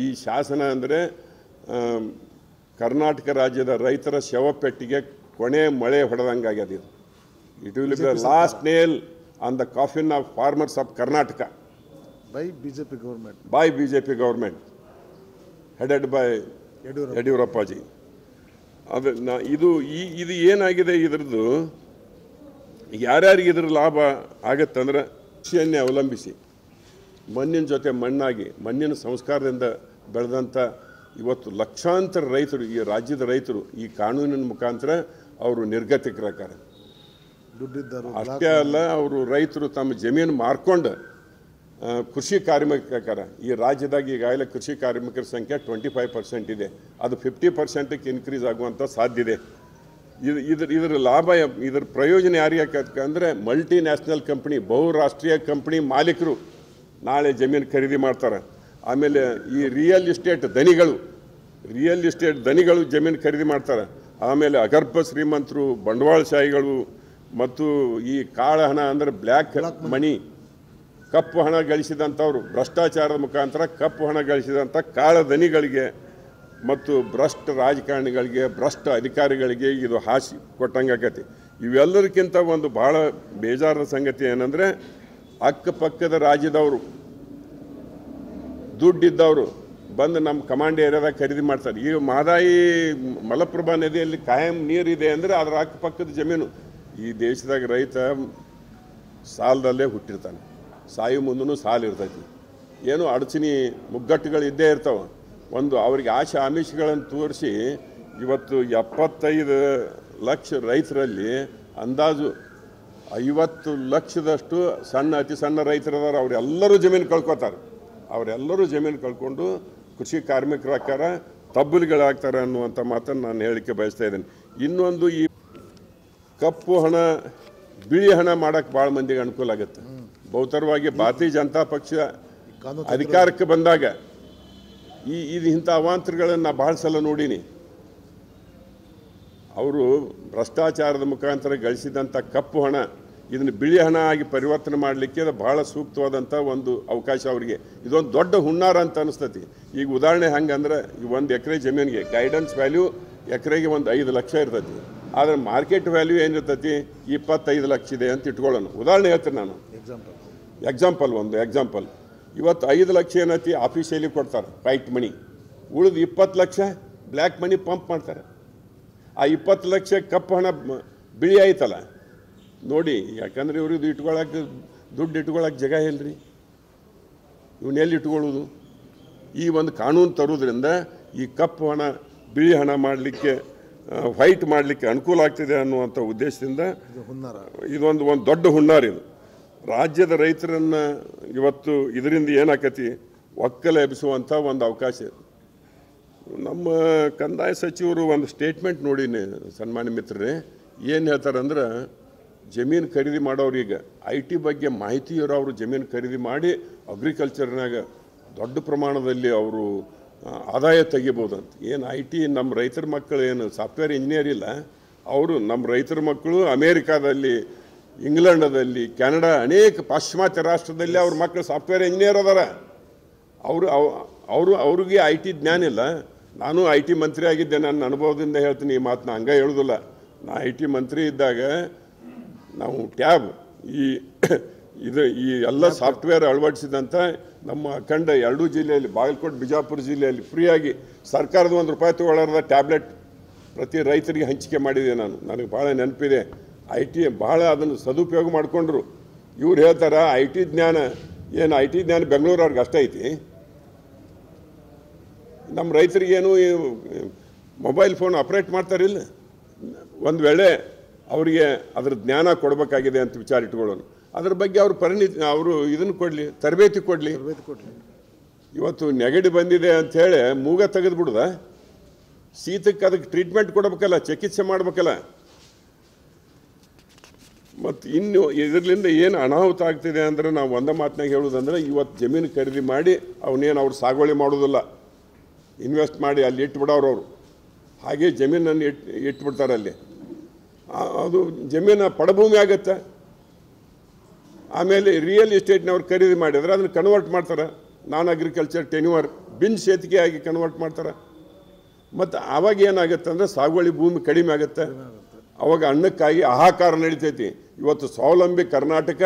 ಈ ಶಾಸನ ಅಂದರೆ ಕರ್ನಾಟಕ ರಾಜ್ಯದ ರೈತರ ಶವಪೆಟ್ಟಿಗೆ ಕೊನೆ ಮಳೆ ಹೊಡೆದಂಗಾಗ್ಯದ. ಇದು it will be the last nail on the coffin of farmers of Karnataka
by BJP government
headed by Yediyurappaji. ಅದು ಇದು ಏನಾಗಿದೆ, ಇದರದ್ದು ಯಾರ್ಯಾರಿಗೆ ಇದ್ರ ಲಾಭ ಆಗತ್ತಂದ್ರೆ ಕೃಷಿಯನ್ನೇ ಅವಲಂಬಿಸಿ ಮಣ್ಣಿನ ಜೊತೆ ಮಣ್ಣಾಗಿ ಮಣ್ಣಿನ ಸಂಸ್ಕಾರದಿಂದ ಬೆಳೆದಂಥ ಇವತ್ತು ಲಕ್ಷಾಂತರ ರೈತರು, ಈ ರಾಜ್ಯದ ರೈತರು ಈ ಕಾನೂನಿನ ಮುಖಾಂತರ ಅವರು ನಿರ್ಗತಿಕರಾಕಾರ. ಅಷ್ಟೇ ಅಲ್ಲ, ಅವರು ರೈತರು ತಮ್ಮ ಜಮೀನು ಮಾರ್ಕೊಂಡು ಕೃಷಿ ಕಾರ್ಮಿಕರ ಈ ರಾಜ್ಯದಾಗ ಈಗಾಗಲೇ ಕೃಷಿ ಕಾರ್ಮಿಕರ ಸಂಖ್ಯೆ 25% ಇದೆ. ಅದು 50%ಕ್ಕೆ ಇನ್ಕ್ರೀಸ್ ಆಗುವಂಥ ಸಾಧ್ಯತೆ. ಇದರ ಲಾಭ, ಇದರ ಪ್ರಯೋಜನ ಯಾರಿಗೆ ಅಂದರೆ ಮಲ್ಟಿ ನ್ಯಾಷನಲ್ ಕಂಪ್ನಿ, ಬಹುರಾಷ್ಟ್ರೀಯ ಕಂಪ್ನಿ ಮಾಲೀಕರು ನಾಳೆ ಜಮೀನು ಖರೀದಿ ಮಾಡ್ತಾರೆ. ಆಮೇಲೆ ಈ ರಿಯಲ್ ಎಸ್ಟೇಟ್ ಧನಿಗಳು ಜಮೀನು ಖರೀದಿ ಮಾಡ್ತಾರೆ. ಆಮೇಲೆ ಅಗರ್ಭ ಶ್ರೀಮಂತರು, ಬಂಡವಾಳಶಾಹಿಗಳು ಮತ್ತು ಈ ಕಾಳ ಹಣ ಅಂದರೆ ಬ್ಲ್ಯಾಕ್ ಮನಿ, ಕಪ್ಪು ಹಣ ಗಳಿಸಿದಂಥವ್ರು, ಭ್ರಷ್ಟಾಚಾರದ ಮುಖಾಂತರ ಕಪ್ಪು ಹಣ ಗಳಿಸಿದಂಥ ಕಾಳ ಧನಿಗಳಿಗೆ ಮತ್ತು ಭ್ರಷ್ಟ ರಾಜಕಾರಣಿಗಳಿಗೆ, ಭ್ರಷ್ಟ ಅಧಿಕಾರಿಗಳಿಗೆ ಇದು ಹಾಸಿ ಕೊಟ್ಟಂಗಾಗತ್ತೆ. ಇವೆಲ್ಲದಕ್ಕಿಂತ ಒಂದು ಭಾಳ ಬೇಜಾರದ ಸಂಗತಿ ಏನಂದರೆ ಅಕ್ಕಪಕ್ಕದ ರಾಜ್ಯದವರು ದುಡ್ಡಿದ್ದವರು ಬಂದು ನಮ್ಮ ಕಮಾಂಡ್ ಏರಿಯಾದಾಗ ಖರೀದಿ ಮಾಡ್ತಾರೆ. ಈಗ ಮಹದಾಯಿ ಮಲಪ್ರಭಾ ನದಿಯಲ್ಲಿ ಕಾಯಂ ನೀರಿದೆ ಅಂದರೆ ಅದರ ಅಕ್ಕಪಕ್ಕದ ಜಮೀನು. ಈ ದೇಶದಾಗ ರೈತ ಸಾಲದಲ್ಲೇ ಹುಟ್ಟಿರ್ತಾನೆ, ಸಾಯು ಮುಂದೂ ಸಾಲ ಇರ್ತೈತಿ. ಏನೋ ಅಡಚಣೆ ಮುಗ್ಗಟ್ಟುಗಳು ಇದ್ದೇ ಇರ್ತಾವೆ. ಒಂದು ಅವ್ರಿಗೆ ಆಶೆ ಆಮಿಷಗಳನ್ನು ತೋರಿಸಿ ಇವತ್ತು 75 ಲಕ್ಷ ರೈತರಲ್ಲಿ ಅಂದಾಜು 50 ಲಕ್ಷದಷ್ಟು ಅತಿ ಸಣ್ಣ ರೈತರದಾರ. ಅವರೆಲ್ಲರೂ ಜಮೀನು ಕಳ್ಕೊತಾರೆ. ಅವರೆಲ್ಲರೂ ಜಮೀನು ಕಳ್ಕೊಂಡು ಕೃಷಿ ಕಾರ್ಮಿಕರಾಕಾರ, ತಬ್ಬಲಿಗಳಾಗ್ತಾರೆ ಅನ್ನುವಂಥ ಮಾತನ್ನು ನಾನು ಹೇಳಲಿಕ್ಕೆ ಬಯಸ್ತಾ ಇದ್ದೇನೆ. ಇನ್ನೊಂದು, ಈ ಕಪ್ಪು ಹಣ ಬಿಳಿ ಹಣ ಮಾಡೋಕ್ಕೆ ಭಾಳ ಮಂದಿಗೆ ಅನುಕೂಲ ಆಗುತ್ತೆ. ಬಹುತರವಾಗಿ ಭಾರತೀಯ ಜನತಾ ಪಕ್ಷ ಅಧಿಕಾರಕ್ಕೆ ಬಂದಾಗ ಇದು ಇಂಥ ಅವಾಂತರಗಳನ್ನು ಭಾಳ ಸಲ ನೋಡೀನಿ. ಅವರು ಭ್ರಷ್ಟಾಚಾರದ ಮುಖಾಂತರ ಗಳಿಸಿದಂಥ ಕಪ್ಪು ಹಣ ಇದನ್ನು ಬಿಳಿ ಹಣ ಆಗಿ ಪರಿವರ್ತನೆ ಮಾಡಲಿಕ್ಕೆ ಅದು ಭಾಳ ಸೂಕ್ತವಾದಂಥ ಒಂದು ಅವಕಾಶ ಅವರಿಗೆ. ಇದೊಂದು ದೊಡ್ಡ ಹುನ್ನಾರ ಅಂತ ಅನಿಸ್ತತಿ. ಈಗ ಉದಾಹರಣೆ ಹಂಗಂದ್ರೆ ಈ 1 ಎಕರೆ ಜಮೀನಿಗೆ ಗೈಡೆನ್ಸ್ ವ್ಯಾಲ್ಯೂ ಎಕರೆಗೆ ಒಂದು 5 ಲಕ್ಷ ಇರ್ತೈತಿ. ಆದರೆ ಮಾರ್ಕೆಟ್ ವ್ಯಾಲ್ಯೂ ಏನಿರ್ತೈತಿ 25 ಲಕ್ಷ ಇದೆ ಅಂತ ಇಟ್ಕೊಳ್ಳೋಣ. ಉದಾಹರಣೆ ಹೇಳ್ತೀನಿ ನಾನು, ಎಕ್ಸಾಂಪಲ್. ಇವತ್ತು 5 ಲಕ್ಷ ಏನೈತಿ ಆಫೀಸಿಯಲಿ ಕೊಡ್ತಾರೆ ವೈಟ್ ಮನಿ, ಉಳಿದು 20 ಲಕ್ಷ ಬ್ಲ್ಯಾಕ್ ಮನಿ ಪಂಪ್ ಮಾಡ್ತಾರೆ. ಆ 20 ಲಕ್ಷ ಕಪ್ಪು ಹಣ ಬಿಳಿ ಆಯ್ತಲ್ಲ ನೋಡಿ. ಯಾಕಂದ್ರೆ ಇವ್ರಿಗೆ ದುಡ್ಡು ಇಟ್ಕೊಳ್ಳೋಕೆ ಜಾಗ ಇಲ್ಲರಿ, ಇವನ್ನೆಲ್ಲಿ ಇಟ್ಕೊಳ್ಳೋದು? ಈ ಒಂದು ಕಾನೂನು ತರೋದ್ರಿಂದ ಈ ಕಪ್ಪು ಹಣ ಬಿಳಿ ಹಣ ಮಾಡಲಿಕ್ಕೆ, ವೈಟ್ ಮಾಡಲಿಕ್ಕೆ ಅನುಕೂಲ ಆಗ್ತಿದೆ ಅನ್ನುವಂಥ ಉದ್ದೇಶದಿಂದ ಇದೊಂದು ದೊಡ್ಡ ಹುನ್ನಾರ. ಇದು ರಾಜ್ಯದ ರೈತರನ್ನು ಇವತ್ತು ಇದರಿಂದ ಏನಾಕತಿ ಒಕ್ಕಲೆ ಎಬ್ಬಿಸುವಂಥ ಒಂದು ಅವಕಾಶ. ನಮ್ಮ ಕಂದಾಯ ಸಚಿವರು ಒಂದು ಸ್ಟೇಟ್ಮೆಂಟ್ ನೋಡಿನಿ ಸನ್ಮಾನ್ಯ ಮಿತ್ರರೇ. ಏನು ಹೇಳ್ತಾರಂದ್ರೆ, ಜಮೀನು ಖರೀದಿ ಮಾಡೋರಿಗೆ IT ಬಗ್ಗೆ ಮಾಹಿತಿ ಇರೋರು ಜಮೀನು ಖರೀದಿ ಮಾಡಿ ಅಗ್ರಿಕಲ್ಚರ್ನಾಗ ದೊಡ್ಡ ಪ್ರಮಾಣದಲ್ಲಿ ಅವರು ಆದಾಯ ತೆಗಿಬೋದಂತ. ಏನು IT ನಮ್ಮ ರೈತರ ಮಕ್ಕಳು ಏನು ಸಾಫ್ಟ್ವೇರ್ ಇಂಜಿನಿಯರ್ ಇಲ್ಲ, ಅವರು ನಮ್ಮ ರೈತರ ಮಕ್ಕಳು ಅಮೇರಿಕಾದಲ್ಲಿ, ಇಂಗ್ಲೆಂಡದಲ್ಲಿ, ಕೆನಡಾ, ಅನೇಕ ಪಾಶ್ಚಿಮಾತ್ಯ ರಾಷ್ಟ್ರದಲ್ಲಿ ಅವ್ರ ಮಕ್ಕಳು ಸಾಫ್ಟ್ವೇರ್ ಇಂಜಿನಿಯರ್ ಅದಾರ. ಅವ್ರಿಗೆ IT ಜ್ಞಾನ ಇಲ್ಲ. ನಾನು IT ಮಂತ್ರಿ ಆಗಿದ್ದೆ, ನನ್ನ ಅನುಭವದಿಂದ ಹೇಳ್ತೀನಿ ಈ ಮಾತನ್ನ, ಹಂಗೆ ಹೇಳೋದಿಲ್ಲ. ನಾ IT ಮಂತ್ರಿ ಇದ್ದಾಗ ನಾವು ಟ್ಯಾಬ್ ಈ ಎಲ್ಲ ಸಾಫ್ಟ್ವೇರ್ ಅಳವಡಿಸಿದಂಥ ನಮ್ಮ ಅಖಂಡ 2 ಜಿಲ್ಲೆಯಲ್ಲಿ, ಬಾಗಲಕೋಟೆ ಬಿಜಾಪುರ ಜಿಲ್ಲೆಯಲ್ಲಿ ಫ್ರೀಯಾಗಿ ಸರ್ಕಾರದ ₹1 ತಗೊಳ್ಳಾರದ ಟ್ಯಾಬ್ಲೆಟ್ ಪ್ರತಿ ರೈತರಿಗೆ ಹಂಚಿಕೆ ಮಾಡಿದೆ ನಾನು. ನನಗೆ ಭಾಳ ನೆನಪಿದೆ. IT ಭಾಳ ಅದನ್ನು ಸದುಪಯೋಗ ಮಾಡಿಕೊಂಡ್ರು. ಇವ್ರು ಹೇಳ್ತಾರೆ IT ಜ್ಞಾನ ಬೆಂಗಳೂರವ್ರಿಗೆ ಅಷ್ಟೇ ಐತಿ, ನಮ್ಮ ರೈತರಿಗೇನು ಮೊಬೈಲ್ ಫೋನ್ ಆಪ್ರೇಟ್ ಮಾಡ್ತಾರಿಲ್ಲ. ಒಂದು ವೇಳೆ ಅವರಿಗೆ ಅದರ ಜ್ಞಾನ ಕೊಡಬೇಕಾಗಿದೆ ಅಂತ ವಿಚಾರ ಇಟ್ಕೊಳ್ಳೋಣ. ಅದ್ರ ಬಗ್ಗೆ ಅವರು ಇದನ್ನು ಕೊಡಲಿ, ತರಬೇತಿ ಕೊಡಲಿ. ಇವತ್ತು ನೆಗಡಿ ಬಂದಿದೆ ಅಂಥೇಳಿ ಮೂಗ ತೆಗೆದುಬಿಡ್ದ, ಶೀತಕ್ಕೆ ಅದಕ್ಕೆ ಟ್ರೀಟ್ಮೆಂಟ್ ಕೊಡಬೇಕಲ್ಲ, ಚಿಕಿತ್ಸೆ ಮಾಡಬೇಕಲ್ಲ. ಮತ್ತು ಇನ್ನು ಇದರಿಂದ ಏನು ಅನಾಹುತ ಆಗ್ತಿದೆ ಅಂದರೆ, ನಾವು ಒಂದೇ ಮಾತನಾಗ ಹೇಳೋದಂದ್ರೆ, ಇವತ್ತು ಜಮೀನು ಖರೀದಿ ಮಾಡಿ ಅವನೇನು ಅವ್ರು ಸಾಗುವಳಿ ಮಾಡೋದಿಲ್ಲ, ಇನ್ವೆಸ್ಟ್ ಮಾಡಿ ಅಲ್ಲಿ ಇಟ್ಬಿಡೋರು. ಅವರು ಹಾಗೆ ಜಮೀನನ್ನು ಇಟ್ಬಿಡ್ತಾರೆ ಅಲ್ಲಿ. ಅದು ಜಮೀನು ಪಡಭೂಮಿ ಆಗುತ್ತೆ. ಆಮೇಲೆ ರಿಯಲ್ ಎಸ್ಟೇಟ್ನವ್ರು ಖರೀದಿ ಮಾಡಿದ್ರೆ ಅದನ್ನು ಕನ್ವರ್ಟ್ ಮಾಡ್ತಾರೆ, ನಾನ್ ಅಗ್ರಿಕಲ್ಚರ್ ಟೆನ್ಯೂರ್ ಬಿನ್ ಶೇತಿಗೆ ಆಗಿ ಕನ್ವರ್ಟ್ ಮಾಡ್ತಾರೆ. ಮತ್ತು ಆವಾಗ ಏನಾಗುತ್ತೆ ಅಂದರೆ ಸಾಗುವಳಿ ಭೂಮಿ ಕಡಿಮೆ ಆಗುತ್ತೆ. ಅವಾಗ ಅನ್ನಕ್ಕಾಗಿ ಹಾಹಾಕಾರ ನಡೀತೈತಿ. ಇವತ್ತು ಸ್ವಾವಲಂಬಿ ಕರ್ನಾಟಕ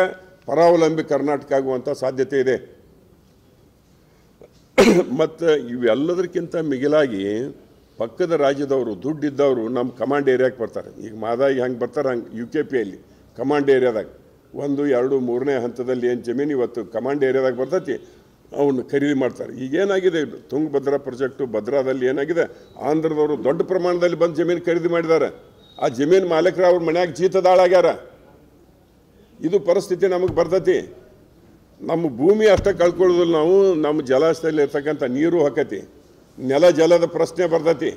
ಪರಾವಲಂಬಿ ಕರ್ನಾಟಕ ಆಗುವಂಥ ಸಾಧ್ಯತೆ ಇದೆ. ಮತ್ತು ಇವೆಲ್ಲದಕ್ಕಿಂತ ಮಿಗಿಲಾಗಿ ಪಕ್ಕದ ರಾಜ್ಯದವರು ದುಡ್ಡಿದ್ದವರು ನಮ್ಮ ಕಮಾಂಡ್ ಏರಿಯಾಗೆ ಬರ್ತಾರೆ. ಈಗ ಮಾದಾಗಿ ಹೆಂಗೆ ಬರ್ತಾರೆ ಹಂಗೆ UKPಯಲ್ಲಿ ಕಮಾಂಡ್ ಏರಿಯಾದಾಗ 1, 2, 3ನೇ ಹಂತದಲ್ಲಿ ಏನು ಜಮೀನು ಇವತ್ತು ಕಮಾಂಡ್ ಏರಿಯಾದಾಗ ಬರ್ತೈತಿ ಅವನ್ನ ಖರೀದಿ ಮಾಡ್ತಾರೆ. ಈಗೇನಾಗಿದೆ, ತುಂಗಭದ್ರಾ ಪ್ರಾಜೆಕ್ಟು ಭದ್ರಾದಲ್ಲಿ ಏನಾಗಿದೆ, ಆಂಧ್ರದವರು ದೊಡ್ಡ ಪ್ರಮಾಣದಲ್ಲಿ ಬಂದು ಜಮೀನು ಖರೀದಿ ಮಾಡಿದ್ದಾರೆ. ಆ ಜಮೀನು ಮಾಲೀಕರು ಅವ್ರ ಮನ್ಯಾಗ ಜೀತದಾಳಾಗ್ಯಾರ. ಇದು ಪರಿಸ್ಥಿತಿ ನಮಗೆ ಬರ್ತೈತಿ. ನಮ್ಮ ಭೂಮಿ ಅಷ್ಟೇ ಕಳ್ಕೊಳ್ಳೋದಿಲ್ಲ ನಾವು, ನಮ್ಮ ಜಲಾಶಯದಲ್ಲಿ ಇರ್ತಕ್ಕಂಥ ನೀರು ಹೊಕ್ಕತಿ, ನೆಲ ಜಲದ ಪ್ರಶ್ನೆ ಬರ್ತೈತಿ.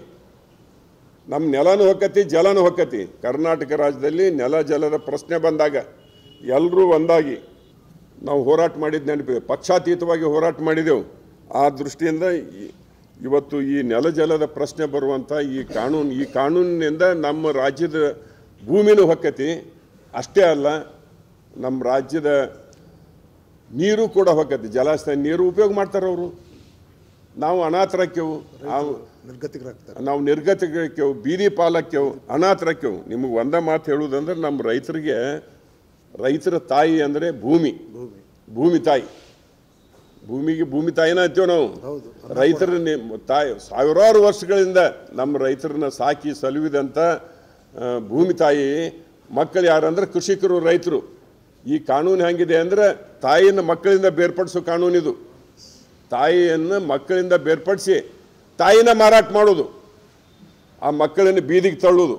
ನಮ್ಮ ನೆಲನೂ ಹೊಕ್ಕತಿ, ಜಲನೂ ಹೊಕ್ಕತಿ. ಕರ್ನಾಟಕ ರಾಜ್ಯದಲ್ಲಿ ನೆಲ ಜಲದ ಪ್ರಶ್ನೆ ಬಂದಾಗ ಎಲ್ಲರೂ ಒಂದಾಗಿ ನಾವು ಹೋರಾಟ ಮಾಡಿದ್ದು ನೆನಪಿದೆ, ಪಕ್ಷಾತೀತವಾಗಿ ಹೋರಾಟ ಮಾಡಿದೆವು. ಆ ದೃಷ್ಟಿಯಿಂದ ಇವತ್ತು ಈ ನೆಲ ಜಲದ ಪ್ರಶ್ನೆ ಬರುವಂಥ ಈ ಕಾನೂನಿನಿಂದ ನಮ್ಮ ರಾಜ್ಯದ ಭೂಮಿನೂ ಹೊಕ್ಕತಿ. ಅಷ್ಟೇ ಅಲ್ಲ, ನಮ್ಮ ರಾಜ್ಯದ ನೀರು ಕೂಡ ಹೊಕ್ಕತಿ. ಜಲಾಶಯ ನೀರು ಉಪಯೋಗ ಮಾಡ್ತಾರೆ ಅವರು. ನಾವು ಅನಾಥರಕ್ಕೆವು, ನಾವು ನಿರ್ಗತಿಕರಕ್ಕೆವು, ಬೀದಿ ಪಾಲಕ್ಕೆವು, ಅನಾಥರಕ್ಕೆವು. ನಿಮಗೆ ಒಂದೇ ಮಾತು ಹೇಳುವುದಂದ್ರೆ, ನಮ್ಮ ರೈತರ ತಾಯಿ ಅಂದರೆ ಭೂಮಿ ತಾಯಿ. ಭೂಮಿ ತಾಯಿನ ಅಂತೀವಿ ನಾವು. ರೈತರ ತಾಯಿ ಸಾವಿರಾರು ವರ್ಷಗಳಿಂದ ನಮ್ಮ ರೈತರನ್ನ ಸಾಕಿ ಸಲುವಿದಂಥ ಭೂಮಿ ತಾಯಿ ಮಕ್ಕಳು ಯಾರಂದ್ರೆ ಕೃಷಿಕರು, ರೈತರು. ಈ ಕಾನೂನು ಹೆಂಗಿದೆ ಅಂದರೆ, ತಾಯಿಯನ್ನು ಮಕ್ಕಳಿಂದ ಬೇರ್ಪಡಿಸೋ ಕಾನೂನಿದು. ತಾಯಿಯನ್ನು ಮಕ್ಕಳಿಂದ ಬೇರ್ಪಡಿಸಿ ತಾಯಿನ ಮಾರಾಟ ಮಾಡೋದು, ಆ ಮಕ್ಕಳನ್ನು ಬೀದಿಗೆ ತಳ್ಳೋದು.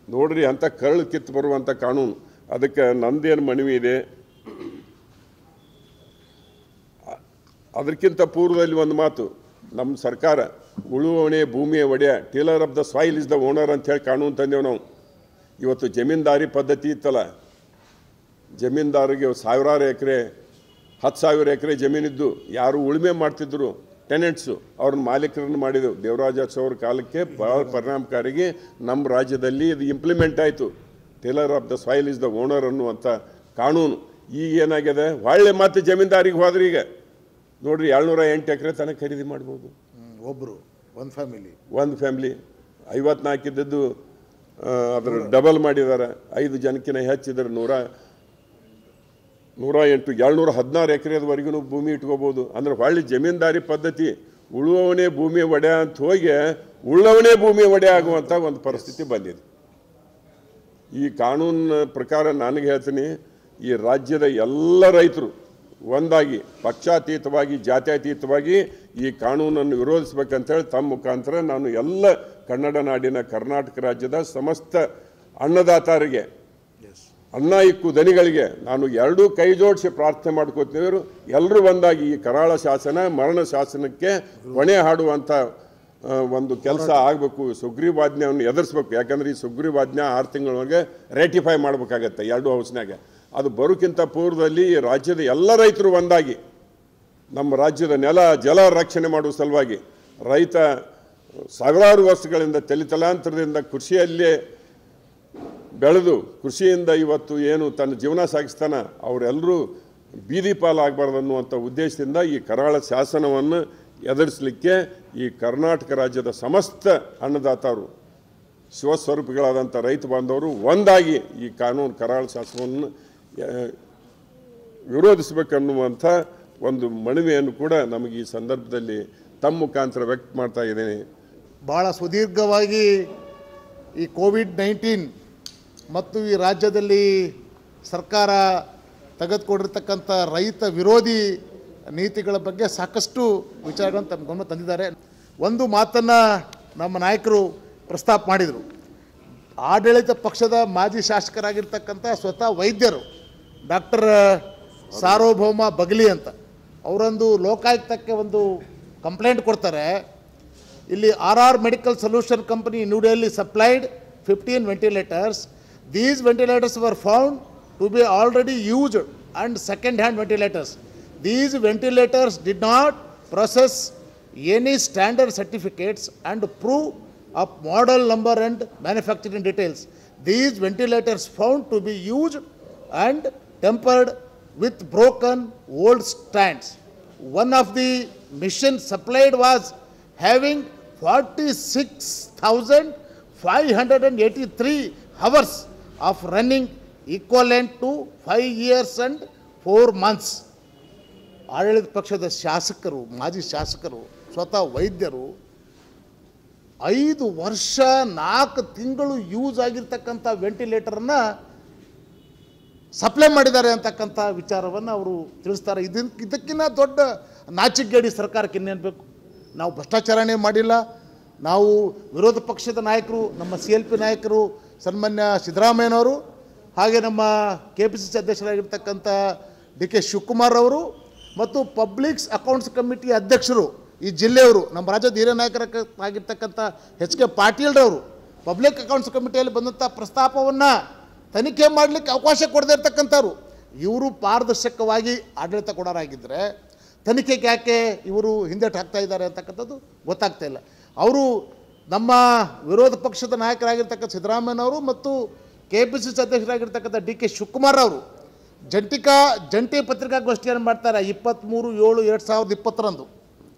ನೋಡ್ರಿ, ಅಂಥ ಕರಳು ಕಿತ್ತು ಬರುವಂಥ ಕಾನೂನು. ಅದಕ್ಕೆ ನಂದೇನು ಮನವಿ ಇದೆ, ಅದಕ್ಕಿಂತ ಪೂರ್ವದಲ್ಲಿ ಒಂದು ಮಾತು, ನಮ್ಮ ಸರ್ಕಾರ ಉಳುವವನೇ ಭೂಮಿಯ ಒಡೆಯ, tiller of the soil is the owner ಅಂಥೇಳಿ ಕಾನೂನು ತಂದೆವು ನಾವು. ಇವತ್ತು ಜಮೀನ್ದಾರಿ ಪದ್ಧತಿ ಇತ್ತಲ್ಲ, ಜಮೀನ್ದಾರಿಗೆ 1000 ಎಕರೆ 10,000 ಎಕರೆ ಜಮೀನಿದ್ದು ಯಾರು ಉಳುಮೆ ಮಾಡ್ತಿದ್ರು, ಟೆನೆಂಟ್ಸು ಅವ್ರನ್ನ ಮಾಲೀಕರನ್ನು ಮಾಡಿದೆವು. ದೇವರಾಜ ಅವ್ರ ಕಾಲಕ್ಕೆ ಭಾಳ ಪರಿಣಾಮಕಾರಿಗೆ ನಮ್ಮ ರಾಜ್ಯದಲ್ಲಿ ಇದು ಇಂಪ್ಲಿಮೆಂಟ್ ಆಯಿತು. Tiller of the soil is the owner ಅನ್ನುವಂಥ ಕಾನೂನು. ಈಗ ಏನಾಗಿದೆ, ಒಳ್ಳೆ ಮತ್ತೆ ಜಮೀನ್ದಾರಿಗೆ ಹೋದ್ರೆ ಈಗ ನೋಡ್ರಿ 708 ಎಕರೆ ತನಕ ಖರೀದಿ ಮಾಡ್ಬೋದು.
ಒಬ್ಬರು ಒಂದು
ಫ್ಯಾಮಿಲಿ 54 ಇದ್ದದ್ದು ಅದರ ಡಬಲ್ ಮಾಡಿದ್ದಾರೆ. 5 ಜನಕ್ಕಿಂತ ಹೆಚ್ಚಿದ್ರೆ 108 716 ಎಕರೆವರೆಗೂ ಭೂಮಿ ಇಟ್ಕೋಬೋದು. ಅಂದ್ರೆ ಹೊಳ್ಳಿ ಜಮೀನ್ದಾರಿ ಪದ್ಧತಿ ಉಳುವವನೇ ಭೂಮಿ ಒಡೆಯ ಅಂತ ಹೋಗಿ ಉಳ್ಳವನೇ ಭೂಮಿ ಒಡೆಯ ಆಗುವಂಥ ಒಂದು ಪರಿಸ್ಥಿತಿ ಬಂದಿದೆ. ಈ ಕಾನೂನಿನ ಪ್ರಕಾರ ನನಗೆ ಹೇಳ್ತೀನಿ, ಈ ರಾಜ್ಯದ ಎಲ್ಲ ರೈತರು ಒಂದಾಗಿ ಪಕ್ಷಾತೀತವಾಗಿ ಜಾತ್ಯತೀತವಾಗಿ ಈ ಕಾನೂನನ್ನು ವಿರೋಧಿಸಬೇಕಂತೇಳಿ ತಮ್ಮ ಮುಖಾಂತರ ನಾನು ಎಲ್ಲ ಕನ್ನಡ ನಾಡಿನ ಕರ್ನಾಟಕ ರಾಜ್ಯದ ಸಮಸ್ತ ಅನ್ನದಾತರಿಗೆ, ಅನ್ನ ಇಕ್ಕು ದನಿಗಳಿಗೆ ನಾನು ಎರಡೂ ಕೈ ಜೋಡಿಸಿ ಪ್ರಾರ್ಥನೆ ಮಾಡ್ಕೋತೀವಿ. ಎಲ್ಲರೂ ಒಂದಾಗಿ ಈ ಕರಾಳ ಶಾಸನ ಮರಣ ಶಾಸನಕ್ಕೆ ಹೊಣೆ ಹಾಡುವಂಥ ಒಂದು ಕೆಲಸ ಆಗಬೇಕು. ಸುಗ್ರೀವಾಜ್ಞೆಯನ್ನು ಎದುರಿಸ್ಬೇಕು. ಯಾಕಂದರೆ ಈ ಸುಗ್ರೀವಾಜ್ಞೆ 6 ತಿಂಗಳೊಳಗೆ ರೇಟಿಫೈ ಮಾಡಬೇಕಾಗತ್ತೆ 2 ಹೌಸ್ನಾಗ. ಅದು ಬರೋಕ್ಕಿಂತ ಪೂರ್ವದಲ್ಲಿ ಈ ರಾಜ್ಯದ ಎಲ್ಲ ರೈತರು ಒಂದಾಗಿ ನಮ್ಮ ರಾಜ್ಯದ ನೆಲ ಜಲ ರಕ್ಷಣೆ ಮಾಡುವ ಸಲುವಾಗಿ ರೈತ ಸಾವಿರಾರು ವರ್ಷಗಳಿಂದ ತಲೆತಲಾಂತರದಿಂದ ಕೃಷಿಯಲ್ಲೇ ಬೆಳೆದು ಕೃಷಿಯಿಂದ ಇವತ್ತು ಏನು ತನ್ನ ಜೀವನ ಸಾಗಿಸ್ತಾನೆ ಅವರೆಲ್ಲರೂ ಬೀದಿ ಪಾಲಾಗಬಾರ್ದು ಅನ್ನುವಂಥ ಉದ್ದೇಶದಿಂದ ಈ ಕರಾಳ ಶಾಸನವನ್ನು ಎದುರಿಸಲಿಕ್ಕೆ ಈ ಕರ್ನಾಟಕ ರಾಜ್ಯದ ಸಮಸ್ತ ಅನ್ನದಾತರು ಶಿವಸ್ವರೂಪಿಗಳಾದಂಥ ರೈತ ಬಾಂಧವರು ಒಂದಾಗಿ ಈ ಕಾನೂನು ಕರಾಳ ಶಾಸನವನ್ನು ವಿರೋಧಿಸಬೇಕನ್ನುವಂಥ ಒಂದು ಮನವಿಯನ್ನು ಕೂಡ ನಮಗೆ ಈ ಸಂದರ್ಭದಲ್ಲಿ ತಮ್ಮ ಮುಖಾಂತರ ವ್ಯಕ್ತ ಮಾಡ್ತಾ ಇದ್ದೇನೆ.
ಭಾಳ ಸುದೀರ್ಘವಾಗಿ ಈ ಕೋವಿಡ್-19 ಮತ್ತು ಈ ರಾಜ್ಯದಲ್ಲಿ ಸರ್ಕಾರ ತೆಗೆದುಕೊಂಡಿರ್ತಕ್ಕಂಥ ರೈತ ವಿರೋಧಿ ನೀತಿಗಳ ಬಗ್ಗೆ ಸಾಕಷ್ಟು ವಿಚಾರಗಳನ್ನು ತಮ್ಮ ಗಮನ ತಂದಿದ್ದಾರೆ. ಒಂದು ಮಾತನ್ನು ನಮ್ಮ ನಾಯಕರು ಪ್ರಸ್ತಾಪ ಮಾಡಿದರು. ಆಡಳಿತ ಪಕ್ಷದ ಮಾಜಿ ಶಾಸಕರಾಗಿರ್ತಕ್ಕಂಥ ಸ್ವತಃ ವೈದ್ಯರು ಡಾಕ್ಟರ್ ಸಾರ್ವಭೌಮ ಬಗಲಿ ಅಂತ ಅವರೊಂದು ಲೋಕಾಯುಕ್ತಕ್ಕೆ ಒಂದು ಕಂಪ್ಲೇಂಟ್ ಕೊಡ್ತಾರೆ. ಇಲ್ಲಿ RR medical solution company new Delhi supplied 15 ventilators. These ventilators were found to be already used and second-hand ventilators. These ventilators did not possess any standard certificates and proof of model number and manufacturing details. These ventilators found to be used and tempered with broken old stands. One of the machines supplied was having 46,583 hours of running, equivalent to 5 years and 4 months. ಆಡಳಿತ ಪಕ್ಷದ ಶಾಸಕರು ಮಾಜಿ ಶಾಸಕರು ಸ್ವತಃ ವೈದ್ಯರು 5 ವರ್ಷ 4 ತಿಂಗಳು use ಆಗಿರ್ತಕ್ಕಂಥ ವೆಂಟಿಲೇಟರ್ನ ಸಪ್ಲೈ ಮಾಡಿದ್ದಾರೆ ಅಂತಕ್ಕಂಥ ವಿಚಾರವನ್ನು ಅವರು ತಿಳಿಸ್ತಾರೆ. ಇದಕ್ಕಿಂತ ದೊಡ್ಡ ನಾಚಿಕೆಗೇಡಿ ಸರ್ಕಾರಕ್ಕೆ ಇನ್ನೇನು ಬೇಕು? ನಾವು ಭ್ರಷ್ಟಾಚಾರನೇ ಮಾಡಿಲ್ಲ. ನಾವು ವಿರೋಧ ಪಕ್ಷದ ನಾಯಕರು, ನಮ್ಮ CLP ನಾಯಕರು ಸನ್ಮಾನ್ಯ ಸಿದ್ದರಾಮಯ್ಯನವರು, ಹಾಗೆ ನಮ್ಮ KPCC ಅಧ್ಯಕ್ಷರಾಗಿರ್ತಕ್ಕಂಥ DK ಶಿವಕುಮಾರ್ ಅವರು ಮತ್ತು ಪಬ್ಲಿಕ್ಸ್ ಅಕೌಂಟ್ಸ್ ಕಮಿಟಿ ಅಧ್ಯಕ್ಷರು ಈ ಜಿಲ್ಲೆಯವರು, ನಮ್ಮ ರಾಜ್ಯದ ಹಿರಿಯ ನಾಯಕರಾಗಿರ್ತಕ್ಕಂಥ HK ಪಾಟೀಲ್ರವರು ಪಬ್ಲಿಕ್ ಅಕೌಂಟ್ಸ್ ಕಮಿಟಿಯಲ್ಲಿ ಬಂದಂಥ ಪ್ರಸ್ತಾಪವನ್ನು ತನಿಖೆ ಮಾಡಲಿಕ್ಕೆ ಅವಕಾಶ ಕೊಡದೇ ಇರ್ತಕ್ಕಂಥವ್ರು. ಇವರು ಪಾರದರ್ಶಕವಾಗಿ ಆಡಳಿತ ಕೊಡೋರಾಗಿದ್ದರೆ ತನಿಖೆಗೆ ಯಾಕೆ ಇವರು ಹಿಂದೇಟು ಹಾಕ್ತಾ ಇದ್ದಾರೆ ಅಂತಕ್ಕಂಥದ್ದು ಗೊತ್ತಾಗ್ತಾ ಇಲ್ಲ. ಅವರು ನಮ್ಮ ವಿರೋಧ ಪಕ್ಷದ ನಾಯಕರಾಗಿರ್ತಕ್ಕಂಥ ಸಿದ್ದರಾಮಯ್ಯನವರು ಮತ್ತು KPCC ಅಧ್ಯಕ್ಷರಾಗಿರ್ತಕ್ಕಂಥ DK ಶಿವಕುಮಾರ್ ಅವರು ಜಂಟಿ ಪತ್ರಿಕಾಗೋಷ್ಠಿಯನ್ನು ಮಾಡ್ತಾರೆ 23/7/2020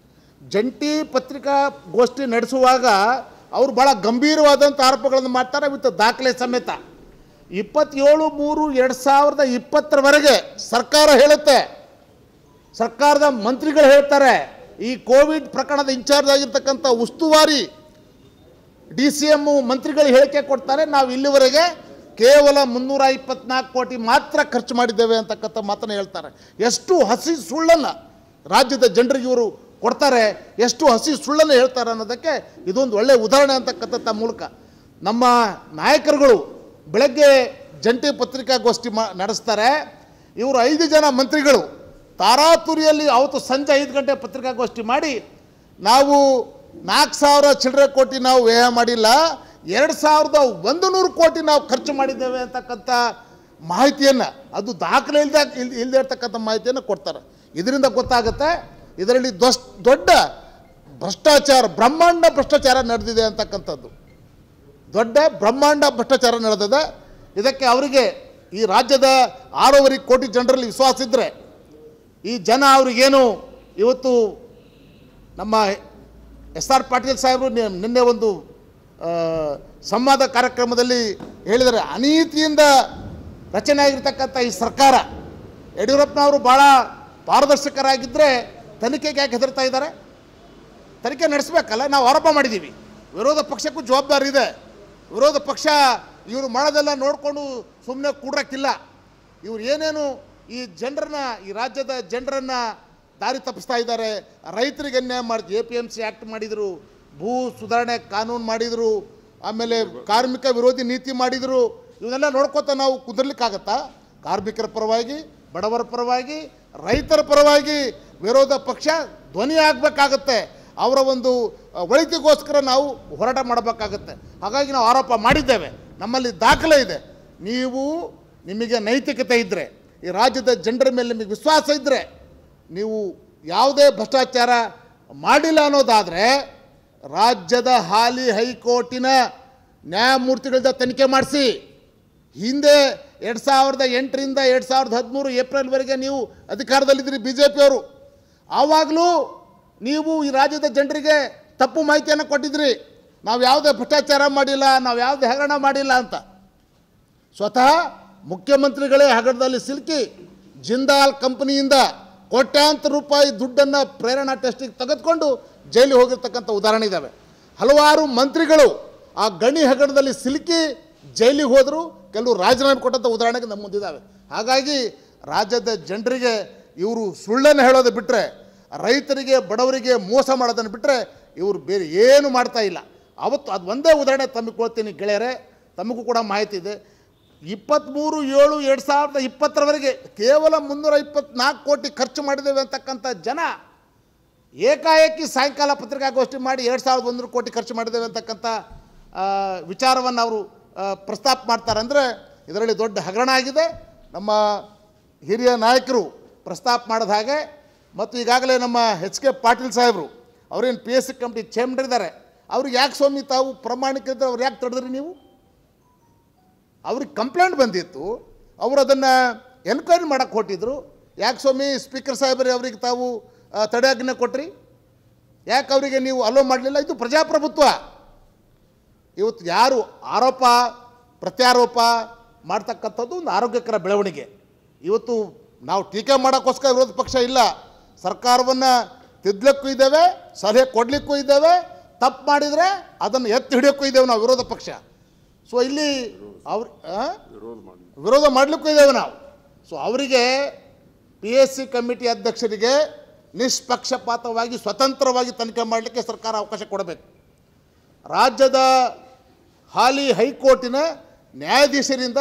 ಜಂಟಿ ಪತ್ರಿಕಾಗೋಷ್ಠಿ ನಡೆಸುವಾಗ ಅವರು ಭಾಳ ಗಂಭೀರವಾದಂಥ ಆರೋಪಗಳನ್ನು ಮಾಡ್ತಾರೆ ವಿತ್ ದಾಖಲೆ ಸಮೇತ. 27/3/2020 ಸರ್ಕಾರ ಹೇಳುತ್ತೆ, ಸರ್ಕಾರದ ಮಂತ್ರಿಗಳು ಹೇಳ್ತಾರೆ, ಈ ಕೋವಿಡ್ ಪ್ರಕರಣದ ಇನ್ಚಾರ್ಜ್ ಆಗಿರ್ತಕ್ಕಂಥ ಉಸ್ತುವಾರಿ DCM ಮಂತ್ರಿಗಳು ಹೇಳಿಕೆ ಕೊಡ್ತಾರೆ, ನಾವು ಇಲ್ಲಿವರೆಗೆ ಕೇವಲ 324 ಕೋಟಿ ಮಾತ್ರ ಖರ್ಚು ಮಾಡಿದ್ದೇವೆ ಅಂತಕ್ಕಂಥ ಮಾತನ್ನು ಹೇಳ್ತಾರೆ. ಎಷ್ಟು ಹಸಿ ಸುಳ್ಳನ್ನು ರಾಜ್ಯದ ಜನರಿಗೆ ಇವರು ಕೊಡ್ತಾರೆ, ಎಷ್ಟು ಹಸಿ ಸುಳ್ಳನ್ನು ಹೇಳ್ತಾರೆ ಅನ್ನೋದಕ್ಕೆ ಇದೊಂದು ಒಳ್ಳೆಯ ಉದಾಹರಣೆ ಅಂತಕ್ಕಂಥ ಮೂಲಕ ನಮ್ಮ ನಾಯಕರುಗಳು ಬೆಳಗ್ಗೆ ಜಂಟಿ ಪತ್ರಿಕಾಗೋಷ್ಠಿ ನಡೆಸ್ತಾರೆ. ಇವರು 5 ಜನ ಮಂತ್ರಿಗಳು ತಾರಾತುರಿಯಲ್ಲಿ ಅವತ್ತು ಸಂಜೆ 5 ಗಂಟೆ ಪತ್ರಿಕಾಗೋಷ್ಠಿ ಮಾಡಿ ನಾವು 4,000 ಚಿಲ್ಲರೆ ಕೋಟಿ ನಾವು ವ್ಯಯ ಮಾಡಿಲ್ಲ, 2,100 ಕೋಟಿ ನಾವು ಖರ್ಚು ಮಾಡಿದ್ದೇವೆ ಅಂತಕ್ಕಂಥ ಮಾಹಿತಿಯನ್ನು, ಅದು ದಾಖಲೆ ಇಲ್ಲದೆ ಇರ್ತಕ್ಕಂಥ ಮಾಹಿತಿಯನ್ನು ಕೊಡ್ತಾರೆ. ಇದರಿಂದ ಗೊತ್ತಾಗುತ್ತೆ ಇದರಲ್ಲಿ ದೊಡ್ಡ ಭ್ರಷ್ಟಾಚಾರ, ಬ್ರಹ್ಮಾಂಡ ಭ್ರಷ್ಟಾಚಾರ ನಡೆದಿದೆ ಅಂತಕ್ಕಂಥದ್ದು, ದೊಡ್ಡ ಬ್ರಹ್ಮಾಂಡ ಭ್ರಷ್ಟಾಚಾರ ನಡೆದಿದೆ. ಇದಕ್ಕೆ ಅವರಿಗೆ ಈ ರಾಜ್ಯದ 6.5 ಕೋಟಿ ಜನರಲ್ಲಿ ವಿಶ್ವಾಸ ಇದ್ದರೆ, ಈ ಜನ ಅವ್ರಿಗೇನು ಇವತ್ತು ನಮ್ಮ SR ಪಾಟೀಲ್ ಸಾಹೇಬರು ನಿನ್ನೆ ಒಂದು ಸಂವಾದ ಕಾರ್ಯಕ್ರಮದಲ್ಲಿ ಹೇಳಿದರೆ, ಅನೀತಿಯಿಂದ ರಚನೆ ಆಗಿರ್ತಕ್ಕಂಥ ಈ ಸರ್ಕಾರ, ಯಡಿಯೂರಪ್ಪನವರು ಭಾಳ ಪಾರದರ್ಶಕರಾಗಿದ್ದರೆ ತನಿಖೆಗೆ ಯಾಕೆ ಹೆದರ್ತಾ ಇದ್ದಾರೆ? ತನಿಖೆ ನಡೆಸಬೇಕಲ್ಲ. ನಾವು ಆರೋಪ ಮಾಡಿದ್ದೀವಿ, ವಿರೋಧ ಪಕ್ಷಕ್ಕೂ ಜವಾಬ್ದಾರಿ ಇದೆ. ವಿರೋಧ ಪಕ್ಷ ಇವರು ಮಾಡೋದೆಲ್ಲ ನೋಡಿಕೊಂಡು ಸುಮ್ಮನೆ ಕೂಡ್ರಕ್ಕಿಲ್ಲ. ಇವ್ರು ಏನೇನು ಈ ಜನರನ್ನ, ಈ ರಾಜ್ಯದ ಜನರನ್ನು ದಾರಿ ತಪ್ಪಿಸ್ತಾ ಇದ್ದಾರೆ. ರೈತರಿಗೆ ಅನ್ಯಾಯ ಮಾಡಿದ್ರು, APMC ಆ್ಯಕ್ಟ್ ಮಾಡಿದರು, ಭೂ ಸುಧಾರಣೆ ಕಾನೂನು ಮಾಡಿದರು, ಆಮೇಲೆ ಕಾರ್ಮಿಕ ವಿರೋಧಿ ನೀತಿ ಮಾಡಿದರು. ಇವನ್ನೆಲ್ಲ ನೋಡ್ಕೊತ ನಾವು ಕುದುರ್ಲಿಕ್ಕಾಗತ್ತಾ? ಕಾರ್ಮಿಕರ ಪರವಾಗಿ, ಬಡವರ ಪರವಾಗಿ, ರೈತರ ಪರವಾಗಿ ವಿರೋಧ ಪಕ್ಷ ಧ್ವನಿ ಆಗಬೇಕಾಗತ್ತೆ. ಅವರ ಒಂದು ಒಳಿತಿಗೋಸ್ಕರ ನಾವು ಹೋರಾಟ ಮಾಡಬೇಕಾಗತ್ತೆ. ಹಾಗಾಗಿ ನಾವು ಆರೋಪ ಮಾಡಿದ್ದೇವೆ, ನಮ್ಮಲ್ಲಿ ದಾಖಲೆ ಇದೆ. ನಿಮಗೆ ನೈತಿಕತೆ ಇದ್ದರೆ, ಈ ರಾಜ್ಯದ ಜನರ ಮೇಲೆ ನಿಮಗೆ ವಿಶ್ವಾಸ ಇದ್ದರೆ, ನೀವು ಯಾವುದೇ ಭ್ರಷ್ಟಾಚಾರ ಮಾಡಿಲ್ಲ ಅನ್ನೋದಾದರೆ ರಾಜ್ಯದ ಹಾಲಿ ಹೈಕೋರ್ಟಿನ ನ್ಯಾಯಮೂರ್ತಿಗಳಿಂದ ತನಿಖೆ ಮಾಡಿಸಿ. ಹಿಂದೆ 2008ರಿಂದ 2013 ಏಪ್ರಿಲ್ವರೆಗೆ ನೀವು ಅಧಿಕಾರದಲ್ಲಿದ್ದೀರಿ BJPಯವರು. ಆವಾಗಲೂ ನೀವು ಈ ರಾಜ್ಯದ ಜನರಿಗೆ ತಪ್ಪು ಮಾಹಿತಿಯನ್ನು ಕೊಟ್ಟಿದ್ರಿ, ನಾವು ಯಾವುದೇ ಭ್ರಷ್ಟಾಚಾರ ಮಾಡಿಲ್ಲ, ನಾವು ಯಾವುದೇ ಹಗರಣ ಮಾಡಿಲ್ಲ ಅಂತ. ಸ್ವತಃ ಮುಖ್ಯಮಂತ್ರಿಗಳೇ ಹಗರಣದಲ್ಲಿ ಸಿಲುಕಿ ಜಿಂದಾಲ್ ಕಂಪನಿಯಿಂದ ಕೋಟ್ಯಾಂತರ ರೂಪಾಯಿ ದುಡ್ಡನ್ನು ಪ್ರೇರಣಾ ಟೆಸ್ಟಿಗೆ ತೆಗೆದುಕೊಂಡು ಜೈಲಿಗೆ ಹೋಗಿರ್ತಕ್ಕಂಥ ಉದಾಹರಣೆ ಇದ್ದಾವೆ. ಹಲವಾರು ಮಂತ್ರಿಗಳು ಆ ಗಣಿ ಹಗರಣದಲ್ಲಿ ಸಿಲುಕಿ ಜೈಲಿಗೆ ಹೋದರು, ಕೆಲವು ರಾಜೀನಾಮೆ ಕೊಟ್ಟಂಥ ಉದಾಹರಣೆಗೆ ನಮ್ಮ ಮುಂದಿದ್ದಾವೆ. ಹಾಗಾಗಿ ರಾಜ್ಯದ ಜನರಿಗೆ ಇವರು ಸುಳ್ಳನ್ನು ಹೇಳೋದು ಬಿಟ್ಟರೆ, ರೈತರಿಗೆ ಬಡವರಿಗೆ ಮೋಸ ಮಾಡೋದನ್ನು ಬಿಟ್ಟರೆ ಇವರು ಬೇರೆ ಏನು ಮಾಡ್ತಾ ಇಲ್ಲ. ಅವತ್ತು ಅದು ಒಂದೇ ಉದಾಹರಣೆ ತಮಗೆ ಕೊಡ್ತೀನಿ ಗೆಳೆಯರೆ, ತಮಗೂ ಕೂಡ ಮಾಹಿತಿ ಇದೆ. 23/7/2020 ಕೇವಲ 324 ಕೋಟಿ ಖರ್ಚು ಮಾಡಿದ್ದೇವೆ ಅಂತಕ್ಕಂಥ ಜನ ಏಕಾಏಕಿ ಸಾಯಂಕಾಲ ಪತ್ರಿಕಾಗೋಷ್ಠಿ ಮಾಡಿ 2,100 ಕೋಟಿ ಖರ್ಚು ಮಾಡಿದ್ದೇವೆ ಅಂತಕ್ಕಂಥ ವಿಚಾರವನ್ನು ಅವರು ಪ್ರಸ್ತಾಪ ಮಾಡ್ತಾರೆ. ಅಂದರೆ ಇದರಲ್ಲಿ ದೊಡ್ಡ ಹಗರಣ ಆಗಿದೆ. ನಮ್ಮ ಹಿರಿಯ ನಾಯಕರು ಪ್ರಸ್ತಾಪ ಮಾಡಿದ ಹಾಗೆ, ಮತ್ತು ಈಗಾಗಲೇ ನಮ್ಮ HK ಪಾಟೀಲ್ ಸಾಹೇಬರು ಅವರೇನು PSC ಕಮಿಟಿ ಚೇರ್ಮನ್ ಇದ್ದಾರೆ, ಅವ್ರಿಗೆ ಯಾಕೆ ಸ್ವಾಮಿ ತಾವು ಪ್ರಾಮಾಣಿಕರಿದ್ದರೆ ಅವ್ರು ಯಾಕೆ ತಡೆದ್ರಿ ನೀವು? ಅವ್ರಿಗೆ ಕಂಪ್ಲೇಂಟ್ ಬಂದಿತ್ತು, ಅವರು ಅದನ್ನು ಎನ್ಕ್ವೈರಿ ಮಾಡೋಕ್ಕೆ ಹೊಟ್ಟಿದ್ರು. ಯಾಕೆ ಸ್ವಾಮಿ ಸ್ಪೀಕರ್ ಸಾಹೇಬರೇ ಅವರಿಗೆ ತಾವು ತಡೆಯಾಜ್ಞೆ ಕೊಟ್ರಿ? ಯಾಕೆ ಅವರಿಗೆ ನೀವು ಅಲೋ ಮಾಡಲಿಲ್ಲ? ಇದು ಪ್ರಜಾಪ್ರಭುತ್ವ. ಇವತ್ತು ಯಾರು ಆರೋಪ ಪ್ರತ್ಯಾರೋಪ ಮಾಡ್ತಕ್ಕಂಥದ್ದು ಒಂದು ಆರೋಗ್ಯಕರ ಬೆಳವಣಿಗೆ. ಇವತ್ತು ನಾವು ಟೀಕೆ ಮಾಡೋಕ್ಕೋಸ್ಕರ ವಿರೋಧ ಪಕ್ಷ ಇಲ್ಲ, ಸರ್ಕಾರವನ್ನು ತಿದ್ದಲಿಕ್ಕೂ ಇದ್ದೇವೆ, ಸಲಹೆ ಕೊಡಲಿಕ್ಕೂ ಇದ್ದೇವೆ, ತಪ್ಪು ಮಾಡಿದರೆ ಅದನ್ನು ಎತ್ತಿ ಹಿಡಿಯೋಕ್ಕೂ ಇದ್ದೇವೆ ನಾವು ವಿರೋಧ ಪಕ್ಷ. ಸೊ ಇಲ್ಲಿ ಅವ್ರು ವಿರೋಧ ಮಾಡಲಿಕ್ಕೂ ಇದ್ದೇವೆ ನಾವು. ಸೊ ಅವರಿಗೆ PSC ಕಮಿಟಿ ಅಧ್ಯಕ್ಷರಿಗೆ ನಿಷ್ಪಕ್ಷಪಾತವಾಗಿ ಸ್ವತಂತ್ರವಾಗಿ ತನಿಖೆ ಮಾಡಲಿಕ್ಕೆ ಸರ್ಕಾರ ಅವಕಾಶ ಕೊಡಬೇಕು. ರಾಜ್ಯದ ಹಾಲಿ ಹೈಕೋರ್ಟಿನ ನ್ಯಾಯಾಧೀಶರಿಂದ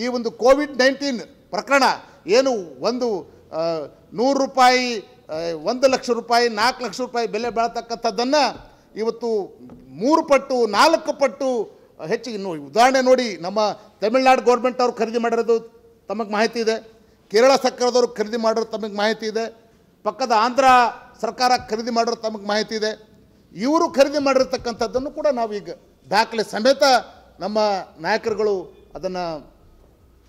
ಈ ಒಂದು COVID-19 ಪ್ರಕರಣ ಏನು ಒಂದು 100 ರೂಪಾಯಿ, 1 ಲಕ್ಷ ರೂಪಾಯಿ, 4 ಲಕ್ಷ ರೂಪಾಯಿ ಬೆಲೆ ಬಾಳ್ತಕ್ಕಂಥದ್ದನ್ನು ಇವತ್ತು 3 ಪಟ್ಟು 4 ಪಟ್ಟು ಹೆಚ್ಚಿಗೆ ಉದಾಹರಣೆ ನೋಡಿ. ನಮ್ಮ ತಮಿಳ್ನಾಡು ಗೌರ್ಮೆಂಟ್ ಅವರು ಖರೀದಿ ಮಾಡಿರೋದು ತಮಗೆ ಮಾಹಿತಿ ಇದೆ, ಕೇರಳ ಸರ್ಕಾರದವರು ಖರೀದಿ ಮಾಡೋರು ತಮಗೆ ಮಾಹಿತಿ ಇದೆ, ಪಕ್ಕದ ಆಂಧ್ರ ಸರ್ಕಾರ ಖರೀದಿ ಮಾಡೋರು ತಮಗೆ ಮಾಹಿತಿ ಇದೆ. ಇವರು ಖರೀದಿ ಮಾಡಿರ್ತಕ್ಕಂಥದ್ದನ್ನು ಕೂಡ ನಾವೀಗ ದಾಖಲೆ ಸಮೇತ ನಮ್ಮ ನಾಯಕರುಗಳು ಅದನ್ನು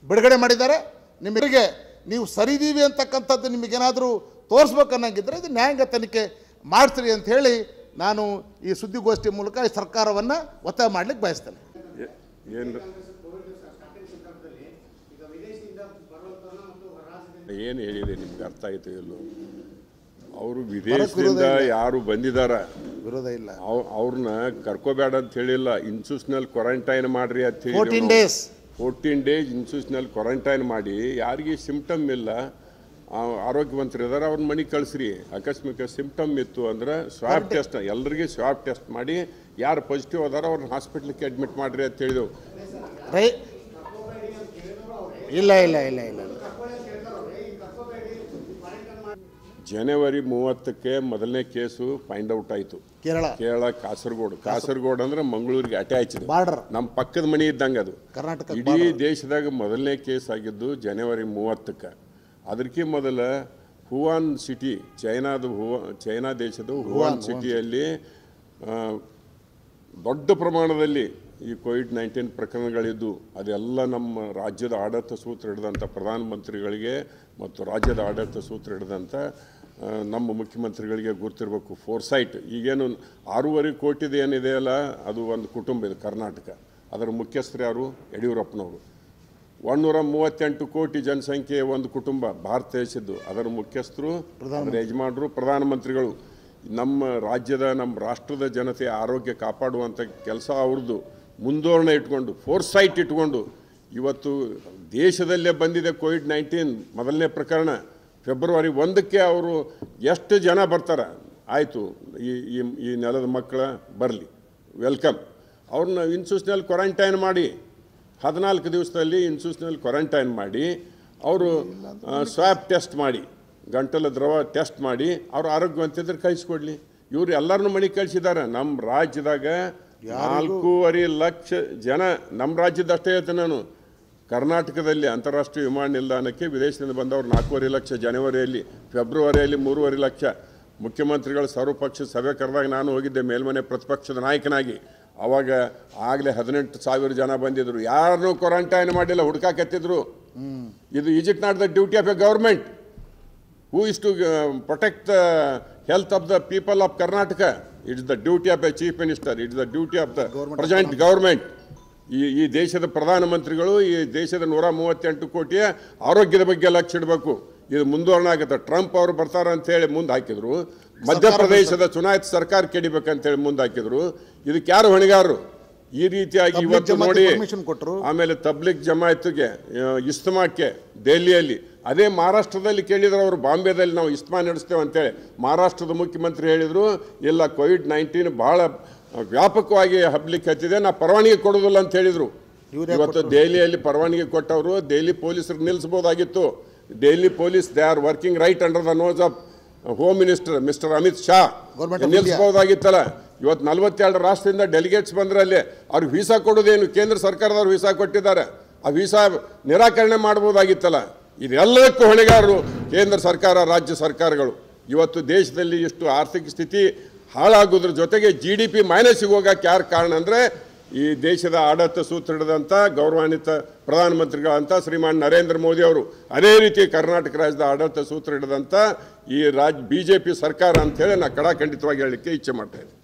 ಬಿಡುಗಡೆ ಮಾಡಿದ್ದಾರೆ. ನಿಮಗೆ ನೀವು ಸರಿದೀವಿ ಅಂತಕ್ಕಂಥದ್ದು ನಿಮಗೇನಾದರೂ ತೋರಿಸ್ಬೇಕನ್ನಂಗಿದ್ರೆ ಇದು ನ್ಯಾಯಾಂಗ ತನಿಖೆ ಮಾಡಿಸ್ರಿ ಅಂತ ಹೇಳಿ ನಾನು ಈ ಸುದ್ದಿಗೋಷ್ಠಿ ಮೂಲಕ ಈ ಸರ್ಕಾರವನ್ನು ಒತ್ತಾಯ ಮಾಡಲಿಕ್ಕೆ ಬಯಸ್ತೇನೆ.
ಏನು ಹೇಳಿದೆ ನಿಮ್ಗೆ ಅರ್ಥ ಆಯಿತು ಇಲ್ಲೋ? ಅವರು ವಿದೇಶದಿಂದ ಯಾರು ಬಂದಿದ್ದಾರೆ
ವಿರೋಧ ಇಲ್ಲ,
ಅವ್ರನ್ನ ಕರ್ಕೋಬೇಡ ಅಂತ ಹೇಳಿಲ್ಲ. ಇನ್ಸ್ಟಿಟ್ಯೂಷನಲ್ ಕ್ವಾರಂಟೈನ್ ಮಾಡ್ರಿ ಅಂತ ಹೇಳಿ 14 ಡೇಸ್ ಇನ್ಸ್ಟಿಟ್ಯೂಷನಲ್ ಕ್ವಾರಂಟೈನ್ ಮಾಡಿ, ಯಾರಿಗೆ ಸಿಂಪ್ಟಮ್ ಇಲ್ಲ ಆರೋಗ್ಯವಂತರಿದ್ದಾರೆ ಅವ್ರ ಮನೆಗೆ ಕಳಿಸ್ರಿ. ಆಕಸ್ಮಿಕ ಸಿಂಪ್ಟಮ್ ಇತ್ತು ಅಂದರೆ ಸ್ವಾಬ್ ಟೆಸ್ಟ್, ಎಲ್ಲರಿಗೆ ಸ್ವಾಬ್ ಟೆಸ್ಟ್ ಮಾಡಿ ಯಾರು ಪಾಸಿಟಿವ್ ಅದಾರ ಅವ್ರನ್ನ ಹಾಸ್ಪಿಟ್ಲಿಗೆ ಅಡ್ಮಿಟ್ ಮಾಡಿರಿ ಅಂತ ಹೇಳಿದೆವು.
ಇಲ್ಲ ಇಲ್ಲ ಇಲ್ಲ ಇಲ್ಲ
ಜನವರಿ 30ಕ್ಕೆ ಮೊದಲನೇ ಕೇಸು ಫೈಂಡ್ ಔಟ್ ಆಯಿತು. ಕೇರಳ ಕಾಸರಗೋಡು ಅಂದ್ರೆ ಮಂಗಳೂರಿಗೆ ಅಟ್ಯಾಚ್, ನಮ್ಮ ಪಕ್ಕದ ಮನೆ ಇದ್ದಂಗೆ ಅದು. ಇಡೀ ದೇಶದಾಗ ಮೊದಲನೇ ಕೇಸ್ ಆಗಿದ್ದು ಜನವರಿ 30ಕ್ಕೆ. ಅದಕ್ಕೆ ಮೊದಲ ಹುವಾನ್ ಸಿಟಿ, ಚೈನಾ ದೇಶದ ಹುವಾನ್ ಸಿಟಿಯಲ್ಲಿ ದೊಡ್ಡ ಪ್ರಮಾಣದಲ್ಲಿ ಈ ಕೋವಿಡ್-19 ಪ್ರಕರಣಗಳಿದ್ದು ಅದೆಲ್ಲ ನಮ್ಮ ರಾಜ್ಯದ ಆಡಳಿತ ಸೂತ್ರ ಹಿಡಿದಂಥ ಪ್ರಧಾನಮಂತ್ರಿಗಳಿಗೆ ಮತ್ತು ರಾಜ್ಯದ ಆಡಳಿತ ಸೂತ್ರ ಹಿಡಿದಂಥ ನಮ್ಮ ಮುಖ್ಯಮಂತ್ರಿಗಳಿಗೆ ಗುರ್ತಿರಬೇಕು. ಫೋರ್ಸೈಟ್ ಈಗೇನು 6.5 ಕೋಟಿದು ಏನಿದೆಯಲ್ಲ ಅದು ಒಂದು ಕುಟುಂಬ ಇದೆ ಕರ್ನಾಟಕ. ಅದರ ಮುಖ್ಯಸ್ಥರು ಯಾರು? ಯಡಿಯೂರಪ್ಪನವರು. 138 ಕೋಟಿ ಜನಸಂಖ್ಯೆ ಒಂದು ಕುಟುಂಬ ಭಾರತ ದೇಶದ್ದು, ಅದರ ಮುಖ್ಯಸ್ಥರು ಅದರ ಯಜಮಾನರು ಪ್ರಧಾನಮಂತ್ರಿಗಳು. ನಮ್ಮ ರಾಜ್ಯದ ನಮ್ಮ ರಾಷ್ಟ್ರದ ಜನತೆಯ ಆರೋಗ್ಯ ಕಾಪಾಡುವಂಥ ಕೆಲಸ ಅವ್ರದ್ದು. ಮುಂದೋರಣೆ ಇಟ್ಕೊಂಡು ಫೋರ್ಸೈಟ್ ಇಟ್ಕೊಂಡು ಇವತ್ತು ದೇಶದಲ್ಲೇ ಬಂದಿದೆ ಕೋವಿಡ್-19 ಮೊದಲನೇ ಪ್ರಕರಣ. ಫೆಬ್ರವರಿ 1ಕ್ಕೆ ಅವರು ಎಷ್ಟು ಜನ ಬರ್ತಾರೆ ಆಯಿತು, ಈ ನೆಲದ ಮಕ್ಕಳ ಬರಲಿ, ವೆಲ್ಕಮ್. ಅವ್ರನ್ನ ಇನ್ಸ್ಟಿಟ್ಯೂಷನಲ್ಲಿ ಕ್ವಾರಂಟೈನ್ ಮಾಡಿ 14 ದಿವಸದಲ್ಲಿ ಇನ್ಸ್ಟಿಟ್ಯೂಷನಲ್ಲಿ ಕ್ವಾರಂಟೈನ್ ಮಾಡಿ ಅವರು ಸ್ವ್ಯಾಬ್ ಟೆಸ್ಟ್ ಮಾಡಿ, ಗಂಟಲ ದ್ರವ ಟೆಸ್ಟ್ ಮಾಡಿ ಅವ್ರು ಆರೋಗ್ಯವಂತಿದ್ರೆ ಕಳಿಸ್ಕೊಡ್ಲಿ. ಇವ್ರು ಎಲ್ಲರನ್ನೂ ಮನೆಗೆ ಕಳಿಸಿದ್ದಾರೆ. ನಮ್ಮ ರಾಜ್ಯದಾಗ 4.5 ಲಕ್ಷ ಜನ, ನಮ್ಮ ರಾಜ್ಯದಷ್ಟೇ ಹೇಳ್ತೇನೆ ನಾನು, ಕರ್ನಾಟಕದಲ್ಲಿ ಅಂತಾರಾಷ್ಟ್ರೀಯ ವಿಮಾನ ನಿಲ್ದಾಣಕ್ಕೆ ವಿದೇಶದಿಂದ ಬಂದವರು 4.5 ಲಕ್ಷ ಜನವರಿಯಲ್ಲಿ, ಫೆಬ್ರವರಿಯಲ್ಲಿ 3.5 ಲಕ್ಷ. ಮುಖ್ಯಮಂತ್ರಿಗಳು ಸರ್ವಪಕ್ಷ ಸಭೆ ಕರೆದಾಗ ನಾನು ಹೋಗಿದ್ದೆ ಮೇಲ್ಮನೆ ಪ್ರತಿಪಕ್ಷದ ನಾಯಕನಾಗಿ. ಆವಾಗ ಆಗಲೇ 18,000 ಜನ ಬಂದಿದ್ರು. ಯಾರನ್ನೂ ಕ್ವಾರಂಟೈನ್ ಮಾಡಿಲ್ಲ, ಹುಡುಕಾಕತ್ತಿದ್ರು. ಇದು is it not the duty of a government who is to protect the health of the people of Karnataka? It's the duty of a chief minister, it's the duty of the present government. ಈ ದೇಶದ ಪ್ರಧಾನಮಂತ್ರಿಗಳು ಈ ದೇಶದ 138 ಕೋಟಿಯ ಆರೋಗ್ಯದ ಬಗ್ಗೆ ಲಕ್ಷ್ಯ ಇಡಬೇಕು. ಇದು ಮುಂದುವರಣೆ ಆಗುತ್ತೆ. ಟ್ರಂಪ್ ಅವರು ಬರ್ತಾರೆ ಅಂತೇಳಿ ಮುಂದೆ ಹಾಕಿದ್ರು. ಮಧ್ಯಪ್ರದೇಶದ ಚುನಾಯಿತ ಸರ್ಕಾರ ಕೆಡಿಬೇಕಂತೇಳಿ ಮುಂದೆ ಹಾಕಿದ್ರು. ಇದಕ್ಕೆ ಯಾರು ಹೊಣೆಗಾರರು? ಈ ರೀತಿಯಾಗಿ ಇವತ್ತು ನೋಡಿ, ಆಮೇಲೆ ತಬ್ಲಿಕ್ ಜಮಾಯತ್ಗೆ ಇಸ್ತಮಾಕ್ಕೆ ದೆಹಲಿಯಲ್ಲಿ, ಅದೇ ಮಹಾರಾಷ್ಟ್ರದಲ್ಲಿ ಕೇಳಿದ್ರು ಅವರು, ಬಾಂಬೆದಲ್ಲಿ ನಾವು ಇಸ್ತಮಾ ನಡೆಸ್ತೇವೆ ಅಂತೇಳಿ. ಮಹಾರಾಷ್ಟ್ರದ ಮುಖ್ಯಮಂತ್ರಿ ಹೇಳಿದರು, ಇಲ್ಲ ಕೋವಿಡ್-19 ಭಾಳ ವ್ಯಾಪಕವಾಗಿ ಹಬ್ಲಿಕ್ಕೆ ಹತ್ತಿದೆ, ನಾ ಪರವಾನಗಿ ಕೊಡೋದಿಲ್ಲ ಅಂತ ಹೇಳಿದರು. ಇವತ್ತು ದೆಹಲಿಯಲ್ಲಿ ಪರವಾನಗಿ ಕೊಟ್ಟವರು ದೆಹಲಿ ಪೊಲೀಸರು ನಿಲ್ಲಿಸ್ಬೋದಾಗಿತ್ತು. Delhi police they are working right under the nose of home minister mister Amit Shah. ನಿಲ್ಲಿಸ್ಬೋದಾಗಿತ್ತಲ್ಲ. ಇವತ್ತು 42 ರಾಷ್ಟ್ರದಿಂದ ಡೆಲಿಗೇಟ್ಸ್ ಬಂದ್ರೆ ಅಲ್ಲಿ ಅವ್ರಿಗೆ ವೀಸಾ ಕೊಡೋದೇನು? ಕೇಂದ್ರ ಸರ್ಕಾರದವ್ರು ವೀಸಾ ಕೊಟ್ಟಿದ್ದಾರೆ, ಆ ವೀಸಾ ನಿರಾಕರಣೆ ಮಾಡ್ಬೋದಾಗಿತ್ತಲ್ಲ. ಇದೆಲ್ಲದಕ್ಕೂ ಹೊಣೆಗಾರರು ಕೇಂದ್ರ ಸರ್ಕಾರ, ರಾಜ್ಯ ಸರ್ಕಾರಗಳು. ಇವತ್ತು ದೇಶದಲ್ಲಿ ಇಷ್ಟು ಆರ್ಥಿಕ ಸ್ಥಿತಿ ಹಾಳಾಗೋದ್ರ ಜೊತೆಗೆ GDP ಮೈನಸ್ಸಿಗೆ ಹೋಗಕ್ಕೆ ಯಾರು ಕಾರಣ ಅಂದರೆ ಈ ದೇಶದ ಆಡಳಿತ ಸೂತ್ರ ಹಿಡಿದಂಥ ಗೌರವಾನ್ವಿತ ಪ್ರಧಾನಮಂತ್ರಿಗಳಂತ ಶ್ರೀಮಾನ್ ನರೇಂದ್ರ ಮೋದಿ ಅವರು, ಅದೇ ರೀತಿ ಕರ್ನಾಟಕ ರಾಜ್ಯದ ಆಡಳಿತ ಸೂತ್ರ ಹಿಡಿದಂಥ ಈ BJP ಸರ್ಕಾರ ಅಂತೇಳಿ ನಾನು ಖಡಾಖಂಡಿತವಾಗಿ ಹೇಳಲಿಕ್ಕೆ ಇಚ್ಛೆ ಮಾಡ್ತಾ ಇದ್ದೀನಿ.